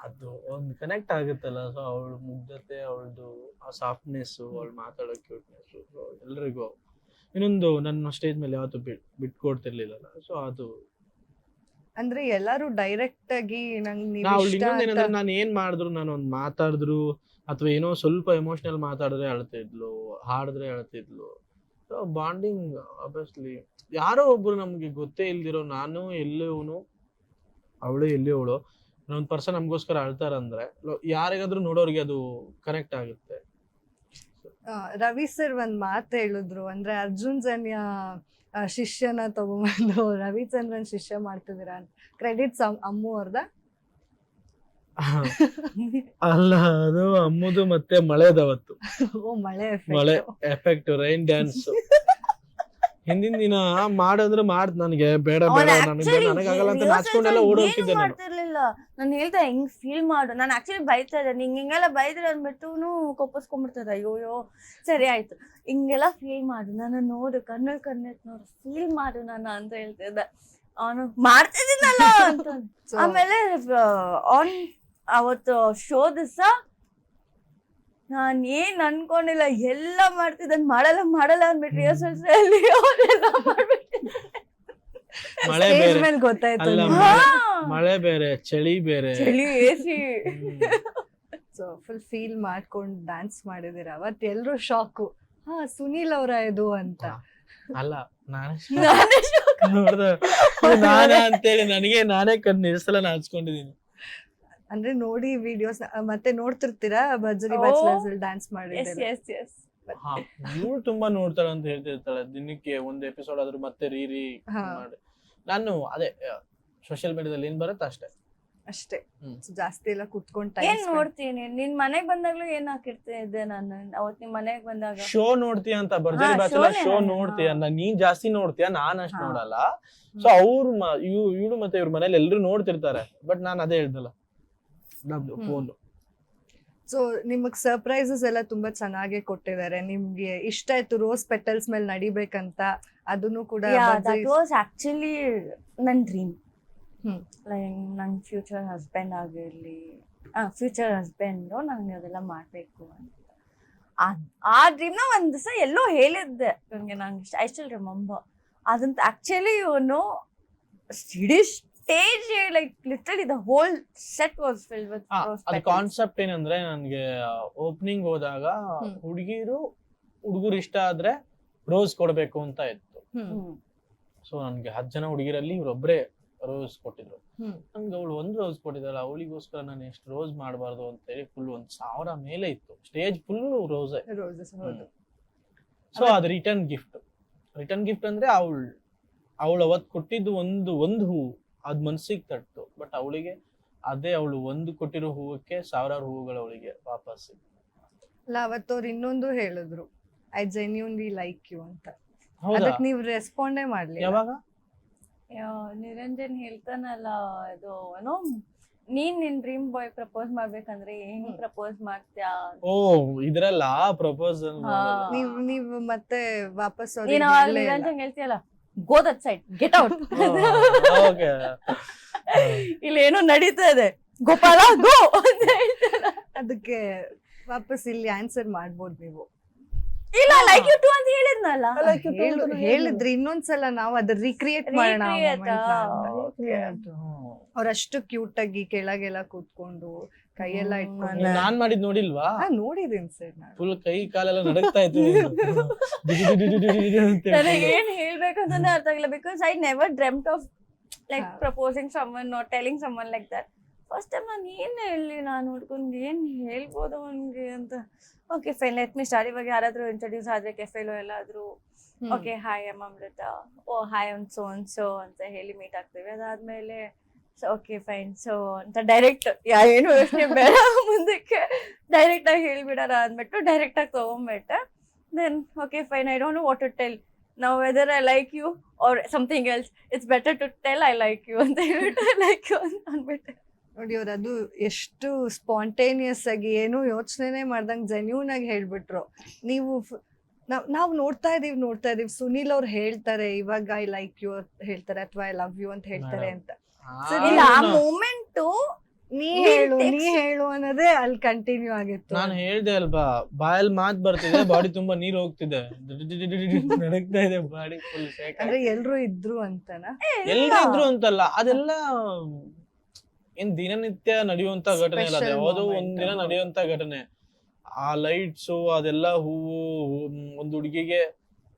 ಅದು ಒಂದು ಕನೆಕ್ಟ್ ಆಗುತ್ತಲ್ಲ. ಸೊ ಅವಳ ಮುಗ್ಧತೆ, ಅವಳದು ಆ ಸಾಫ್ಟ್ನೆಸ್, ಅವಳು ಮಾತಾಡೋ ಕ್ಯೂಟ್ನೆಸ್ ಎಲ್ರಿಗೂ. ಇನ್ನೊಂದು ನನ್ನ ಸ್ಟೇಜ್ ಮೇಲೆ ಯಾವತ್ತೂ ಬಿಟ್ಕೊಡ್ತಿರ್ಲಿಲ್ಲ. ಸೊ ಅದು ಅಂದ್ರೆ ಎಲ್ಲಾರು ಡೈರೆಕ್ಟ್ ಆಗಿ ನಂಗೆ ನೀವ್ ನಾವು ಇಷ್ಟ ಇನ್ನೊಂದು ಅಂತ ಏನಂದ್ರೆ ನಾನು ಏನ್ ಮಾಡಿದ್ರು, ನಾನು ಒಂದು ಮಾತಾಡಿದ್ರು ಅಥವಾ ಏನೋ ಸ್ವಲ್ಪ ಎಮೋಷನಲ್ ಮಾತಾಡಿದ್ರೆ ಅಳ್ತಿದ್ಲು, ಹಾಡಿದ್ರೆ ಅಳ್ತಿದ್ಲು. ಸೊ ಬಾಂಡಿಂಗ್ ಆಬ್ವಿಯಸ್ಲಿ ಯಾರೋ ಒಬ್ರು ನಮ್ಗೆ ಗೊತ್ತೇ ಇಲ್ದಿರೋ, ನಾನು ಎಲ್ಲಿವನು ಅವಳು ಎಲ್ಲಿಯವಳು ಇನ್ನೊಂದು ಪರ್ಸನ್ ನಮಗೋಸ್ಕರ ಅಳ್ತಾರಂದ್ರೆ ಯಾರಿಗಾದ್ರೂ ನೋಡೋರಿಗೆ ಅದು ಕನೆಕ್ಟ್ ಆಗುತ್ತೆ. ರವಿ ಸರ್ ಒಂದ್ ಮಾತು ಹೇಳಿದ್ರು, ಅಂದ್ರೆ ಅರ್ಜುನ್ ಜನ್ಯ ಶಿಷ್ಯನ ತಗೊಂಬಂದು ರವಿಚಂದ್ರನ್ ಶಿಷ್ಯ ಮಾಡ್ತಿದ್ದೀರಾ ಅಂತ ಕ್ರೆಡಿಟ್ಸ್ ಅಮ್ಮು ಅವ್ರದ. ಅಲ್ಲ, ಅದು ಅಮ್ಮದು ಮತ್ತೆ ಮಳೆದವತ್ತು ಓ ಮಳೆ ಮಳೆ ಎಫೆಕ್ಟ್, ರೈನ್ ಡ್ಯಾನ್ಸ್. ಹಿಂದಿನ ದಿನ ಮಾಡಿದ್ರೆ ನನಗೆ ಬೇಡ ಬೇಡ ನನಗಾಗಲ್ಲ ಅಂತ ನಾಚ್ಕೊಂಡೆಲ್ಲ ಓಡೋಗ್ತಿದ್ದೆ ನಾನು. ಮಾಡ್ತಿರ್ಲಿಲ್ಲ. ನಾನು ಹೇಳ್ದೆ ಹಿಂಗ್ ಫೀಲ್ ಮಾಡು. ನಾನು ಆಕ್ಚುಲಿ ಬೈತಾ ಇದ್ದೆ, ನಿಂಗೆ ಹಿಂಗೆಲ್ಲ ಬೈದ್ರೆ ಅಂದ್ಬಿಟ್ಟು ಕೊಪ್ಪಿಸ್ಕೊಂಡ್ಬಿಡ್ತದ. ಅಯ್ಯೋಯ್ಯೋ ಸರಿ ಆಯ್ತು, ಹಿಂಗೆಲ್ಲ ಫೀಲ್ ಮಾಡು, ನಾನು ನೋಡು, ಕಣ್ಣೆತ್ ನೋಡು, ಫೀಲ್ ಮಾಡು ನಾನು ಅಂತ ಹೇಳ್ತಿದ್ದೆ. ಅವನು ಮಾಡ್ತಿದ್ದೀನಲ್ಲ ಅಂತ. ಆಮೇಲೆ ಅವತ್ತು ಶೋ ದಿವಸ ನಾನ್ ಏನ್ ಅನ್ಕೊಂಡಿಲ್ಲ, ಎಲ್ಲ ಮಾಡ್ತಿದ್ದ, ಮಾಡಲ್ಲ ಅಂದ್ಬಿಟ್ಟು ರಿಹರ್ಸಲ್ಸ್ ಅಲ್ಲಿ ಮಳೆ ಬೇರೆ ಮೇಲೆ ಗೊತ್ತಾಯ್ತು. ಅಲ್ಲ, ಮಳೆ ಬೇರೆ, ಚಳಿ ಬೇರೆ, ಚಳಿ ಎಸಿ. ಸೊ ಫುಲ್ ಫೀಲ್ ಮಾಡ್ಕೊಂಡು ಡ್ಯಾನ್ಸ್ ಮಾಡಿದಿರ. ಅವತ್ತು ಎಲ್ರು ಶಾಕು, ಹಾ ಸುನೀಲ್ ಅವರ ಇದು ಅಂತ. ಅಲ್ಲ ನೋಡ್ದ ನಾನೇ ಅಂತೇಳಿ ನಾನೇ ಎಷ್ಟೆಲ್ಲ ನಾಚ್ಕೊಂಡಿದೀನಿ. ಅಂದ್ರೆ ನೋಡಿ ವಿಡಿಯೋಸ್ ಮತ್ತೆ ನೋಡ್ತಿರ್ತೀರಾ ಭರ್ಜರಿ ಬ್ಯಾಚಲರ್ಸ್ ಡ್ಯಾನ್ಸ್ ಮಾಡಿದ್ರೆ. ಇವ್ಳು ತುಂಬಾ ನೋಡ್ತಾಳೆ ಅಂತ ಹೇಳ್ತಿರ್ತಾಳೆ, ದಿನಕ್ಕೆ ಒಂದು ಎಪಿಸೋಡ್ ಆದ್ರೂ ಮತ್ತೆ ರೀ ಮಾಡಿ. ನಾನು ಅದೇ ಸೋಷಿಯಲ್ ಮೀಡಿಯಾದಲ್ಲಿ ಏನ್ ಬರುತ್ತೆ ಅಷ್ಟೇ ಜಾಸ್ತಿ ಎಲ್ಲ ಕುತ್ಕೊಂಡ್ ಏನ್ ನೋಡ್ತೀನಿ. ನಿನ್ ಮನೆಗ್ ಬಂದಾಗ್ಲೂ ಏನ್ ಹಾಕಿರ್ತಿದ್ದೆ ನಾನು ಅವತ್ ನಿಮ್ ಮನೆಗ್ ಬಂದಾಗ. ಶೋ ನೋಡ್ತೀಯ ಅಂತ, ಭರ್ಜರಿ ಬ್ಯಾಚಲರ್ ಶೋ ನೋಡ್ತೀಯ, ನೀನ್ ಜಾಸ್ತಿ ನೋಡ್ತೀಯ, ನಾನ್ ಅಷ್ಟ್ ನೋಡಲ್ಲ. ಸೊ ಅವ್ರು ಇವಳು ಮತ್ತೆ ಇವ್ರ ಮನೇಲಿ ಎಲ್ರು ನೋಡ್ತಿರ್ತಾರೆ, ಬಟ್ ನಾನ್ ಅದೇ ಹೇಳ್ದಲ್ಲ ಫೋನ್. ಸೊ ನಿಮಗ್ ಸರ್ಪ್ರೈಸಸ್ ಎಲ್ಲ ತುಂಬಾ ಚೆನ್ನಾಗಿ ಕೊಟ್ಟಿದ್ದಾರೆ. ನಿಮ್ಗೆ ಇಷ್ಟ ಆಯ್ತು ರೋಸ್ ಪೆಟಲ್ಸ್ ಮೇಲೆ ನಡಿಬೇಕಂತ, ಅದನ್ನು ಕೂಡ ದಟ್ ವಾಸ್ ಆಕ್ಚುಲಿ ನನ್ ಡ್ರೀಮ್. ಲೈಕ್ ನನ್ ಫ್ಯೂಚರ್ ಹಸ್ಬೆಂಡ್ ಆಗಿರ್ಲಿ, ಫ್ಯೂಚರ್ ಹಸ್ಬೆಂಡ್ ನಂಗೆ ಅದೆಲ್ಲ ಮಾಡ್ಬೇಕು ಅಂತ. ಆ ಡ್ರೀಮ್ ನ ಒಂದ್ ದಿವಸ ಎಲ್ಲೋ ಹೇಳಿದ್ದೆ ನಂಗೆ. ನಂಗೆ ಐ ಸ್ಟಿಲ್ ರಿಮೆಂಬರ್. ಅದಂತ ಆಕ್ಚುಲಿ ಇವನು stage like literally the whole set was filled with rose ಅದು ಕಾನ್ಸೆಪ್ಟ್ ಏನಂದ್ರೆ, ನನ್ಗೆ ಓಪನಿಂಗ್ ಹೋದಾಗ ಹುಡುಗರು ಇಷ್ಟ ಆದ್ರೆ ರೋಸ್ ಕೊಡ್ಬೇಕು ಅಂತ ಇತ್ತು. ಸೊ ನನ್ಗೆ 10 ಜನ ಹುಡುಗಿರಲ್ಲಿ ಇವ್ರೊಬ್ರೆ ರೋಸ್ ಕೊಟ್ಟಿದ್ರು. ನನ್ಗೆ ಅವಳು 1 ರೋಸ್ ಕೊಟ್ಟಿದ್ದಲ್ಲ, ಅವಳಿಗೋಸ್ಕರ ನಾನು ಎಷ್ಟು ರೋಸ್ ಮಾಡಬಾರ್ದು ಅಂತ ಹೇಳಿ ಫುಲ್ 1000 ಮೇಲೆ ಇತ್ತು ಸ್ಟೇಜ್ ಫುಲ್ ರೋಸೇ. ಸೊ ಅದು ರಿಟರ್ನ್ ಗಿಫ್ಟ್ ಅಂದ್ರೆ ಅವಳು ಅವತ್ ಕೊಟ್ಟಿದ್ದು ಒಂದು ಹೂ, ಅದ್ ಮನ್ಸಿಗೆ ತಟ್ಟು. ಬಟ್ ಅವಳಿಗೆ ಅದೇ ಅವಳು ಒಂದು ಕೊಟ್ಟಿರೋ ಹೂವಕ್ಕೆ 1000 ಹೂವುಗಳು ಅವಳಿಗೆ ವಾಪಸ್. ಅಲ್ಲ ಅವತ್ತವ್ರು ಇನ್ನೊಂದು ಹೇಳಿದ್ರು, ಐ ಜೆನ್ಯೂನ್ಲಿ ಲೈಕ್ ಯು ಅಂತ. ಅದಕ್ಕೆ ನೀವು ರೆಸ್ಪಾಂಡೇ ಮಾಡ್ಲಿ. ಯಾವಾಗ ನಿರಂಜನ್ ಹೇಳ್ತಾನಲ್ಲ, ಇದು ಏನೋ ನೀನ್ ನಿನ್ ಡ್ರೀಮ್ ಬಾಯ್ ಪ್ರಪೋಸ್ ಮಾಡ್ಬೇಕಂದ್ರೆ ಹೆಂಗ್ ಪ್ರಪೋಸ್ ಮಾಡ್ತೀಯಾ? ಓ ಇದ್ರಲ್ಲ ಪ್ರಪೋಸಲ್ ನೀವು ಮತ್ತೆ ವಾಪಸ್ ನಿರಂಜನ್ ಹೇಳ್ತೀಯಲ್ಲ, go that side, get out, ಇಲ್ಲಿ ಏನೋ ನಡೀತಾ ಇದೆ, ಗೋಪಾಲ ಗೋ ಅಂತ ಹೇಳ್ತಾರ. ಅದಕ್ಕೆ ವಾಪಸ್ ಇಲ್ಲಿ ಆನ್ಸರ್ ಮಾಡ್ಬೋದು ನೀವು. ಇಲ್ಲ ಲೈಕ್ ಯು ಟು ಅಂತ ಹೇಳಿದ್ನಲ್ಲ, ಹೇಳಿದ್ರಿ. ಇನ್ನೊಂದ್ಸಲ ನಾವು ಅದ್ರ ರೀಕ್ರಿಯೇಟ್ ಮಾಡೋಣ. ಅವ್ರಷ್ಟು ಕ್ಯೂಟ್ ಆಗಿ ಕೆಳಗೆಲ್ಲ ಕೂತ್ಕೊಂಡು ಕೈಯೆಲ್ಲ ಇಟ್ಕೊಂಡು. ನಾನ್ ಮಾಡಿದ್ ನೋಡಿಲ್ವಾ? ನೋಡಿದೀನಿ ಸರ್. ನಾನು ಫುಲ್ ಕೈ ಕಾಲೆಲ್ಲ ನಡಕ್ತಾ ಇತ್ತು. ನನಗೆ ಏನ್ ಹೇಳ್ಬೇಕಂತಾನೆ ಅರ್ಥ ಆಗಿಲ್ಲ. Because I never dreamt of like proposing someone or telling someone like that. First time ನಾನು ಏನ್ ಹೇಳಿ, ನಾನು ನೋಡ್ಕೊಂಡು ಏನ್ ಹೇಳ್ಬೋದು ಅವನ್ಗೆ ಅಂತ. Okay fine, let me start. ಇವಾಗ ಯಾರಾದ್ರೂ ಇಂಟ್ರೊಡ್ಯೂಸ್ ಆದ್ರೆ ಕೆಫೆಲೋ ಎಲ್ಲಾದ್ರೂ okay hi I am Amrita, oh hi and so ಅಂತ ಹೇಳಿ ಮೀಟ್ ಆಗ್ತೀವಿ. ಅದಾದ್ಮೇಲೆ ಓಕೆ ಫೈನ್ ಸೊ ಅಂತ ಡೈರೆಕ್ಟ್ ಏನು ಯೋಚನೆ ಬೇಡ, ಮುಂದಕ್ಕೆ ಡೈರೆಕ್ಟ್ ಆಗಿ ಹೇಳ್ಬಿಡಾರ ಅಂದ್ಬಿಟ್ಟು ಡೈರೆಕ್ಟ್ ಆಗಿ ತಗೊಂಡ್ಬಿಟ್ಟೆ. Then okay fine, I don't know what to tell ನಾವು, whether I like you or something else, it's better to tell I like you ಅಂತ ಹೇಳ್ಬಿಟ್ಟು ಐ ಲೈಕ್ ಯು ಅಂತ ಅಂದ್ಬಿಟ್ಟೆ. ನೋಡಿ ಅವ್ರು ಅದು ಎಷ್ಟು ಸ್ಪಾಂಟೇನಿಯಸ್ ಆಗಿ ಏನು ಯೋಚನೆ ಮಾಡ್ದಂಗೆ ಜೆನ್ಯೂನ್ ಆಗಿ ಹೇಳ್ಬಿಟ್ರು. ನೀವು ನಾವು ನೋಡ್ತಾ ಇದೀವಿ ಸುನೀಲ್ ಅವ್ರು ಹೇಳ್ತಾರೆ ಇವಾಗ ಐ ಲೈಕ್ ಯು ಹೇಳ್ತಾರೆ ಅಥವಾ ಐ ಲವ್ ಯು ಅಂತ ಹೇಳ್ತಾರೆ ಅಂತ. ಇಲ್ಲ ಆ ಮೂಮೆಂಟ್ ನೀ ಹೇಳು ಅನ್ನೋದೇ ಅಲ್ಲಿ ಕಂಟಿನ್ಯೂ ಆಗಿತ್ತು. ನಾನು ಹೇಳ್ದೆ ಅಲ್ವಾ, ಬಾಯಲ್ಲಿ ಮಾತ್ ಬರ್ತಿದೆ, ಬಾಡಿ ತುಂಬಾ ನೀರ್ ಹೋಗ್ತಿದೆ, ನಡಕ್ತಾ ಇದೆ ಬಾಡಿ ಫುಲ್. ಅಂದ್ರೆ ಎಲ್ರು ಇದ್ರು ಅಂತನಾ? ಎಲ್ರು ಇದ್ರು ಅಂತಲ್ಲ, ಅದೆಲ್ಲ ಏನ್ ದಿನನಿತ್ಯ ನಡೆಯುವಂತ ಘಟನೆ ಅಲ್ಲ, ಯಾವುದೋ ಒಂದಿನ ನಡೆಯುವಂತ ಘಟನೆ. ಆ ಲೈಟ್ಸು ಅದೆಲ್ಲ ಹೂವು, ಒಂದು ಹುಡುಗಿಗೆ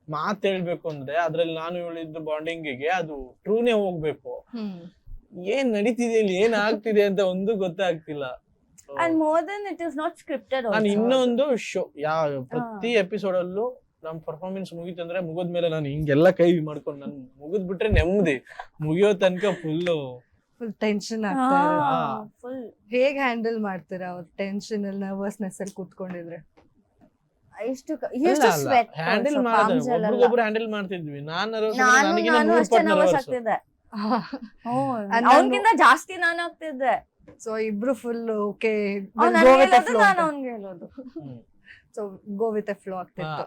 ಮಾತ್ ಹೇಳ್ಬೇಕು ಅಂದ್ರೆ ಅದ್ರಲ್ಲಿ ನಾನು ಹೇಳಿದ್ದು ಬಾಂಡಿಂಗಿಗೆ ಅದು ಟ್ರೂನೇ ಹೋಗ್ಬೇಕು. ಏನ್ ನಡೀತಿದೆ ಇಲ್ಲಿ, ಏನ್ ಆಗ್ತಿದೆ ಅಂತ ಒಂದು ಗೊತ್ತಾಗ್ತಿಲ್ಲ. And more than it is not scripted also. ನಾನು ಇನ್ನೊಂದು ಶೋ ಪ್ರತಿ ಎಪಿಸೋಡ್ ಅಲ್ಲೂ ನಮ್ ಪರ್ಫಾರ್ಮೆನ್ಸ್ ಮುಗೀತಂದ್ರೆ ಮುಗಿದ್ಮೇಲೆ ನಾನು ಹಿಂಗೆಲ್ಲ ಕೈ ಮಾಡ್ಕೊಂಡು ನಾನು ಮುಗಿದ್ ಬಿಟ್ರೆ ನೆಮ್ಮದಿ, ಮುಗಿಯೋ ತನಕ ಫುಲ್ ಟೆನ್ಷನ್ ಆಗ್ತಾ ಇರುತ್ತೆ. ಹಾ. ಫುಲ್ ಹೇಗ್ ಹ್ಯಾಂಡಲ್ ಮಾಡ್ತೀರಾ ಅವ್ರ ಟೆನ್ಷನ್ ಅಲ್ಲಿ ನರ್ವಸ್ನೆಸ್ ಅಲ್ಲಿ ಕೂತ್ಕೊಂಡಿದ್ರೆ? ಹ್ಯಾಂಡಲ್ ಮಾಡೋದು ಒಬ್ರಿಗೊಬ್ರು ಹ್ಯಾಂಡಲ್ ಮಾಡ್ತಿದ್ವಿ. ನಾನು ಅಷ್ಟೇ ನರ್ವಸ್ ಆಗ್ತಿದ್ದೆ, ಅವನ್ಗಿಂತ ಜಾಸ್ತಿ ನಾನು ಆಗ್ತಿದ್ದೆ. ಸೊ ಇಬ್ರು ಫುಲ್ ಓಕೆ, ಅವ್ನ್ ನನ್ಗೆ ಹೇಳೋದು, ನಾನು ಅವ್ನ್ಗೆ ಹೇಳೋದು. So go with A flow ಆಗ್ತಿತ್ತು.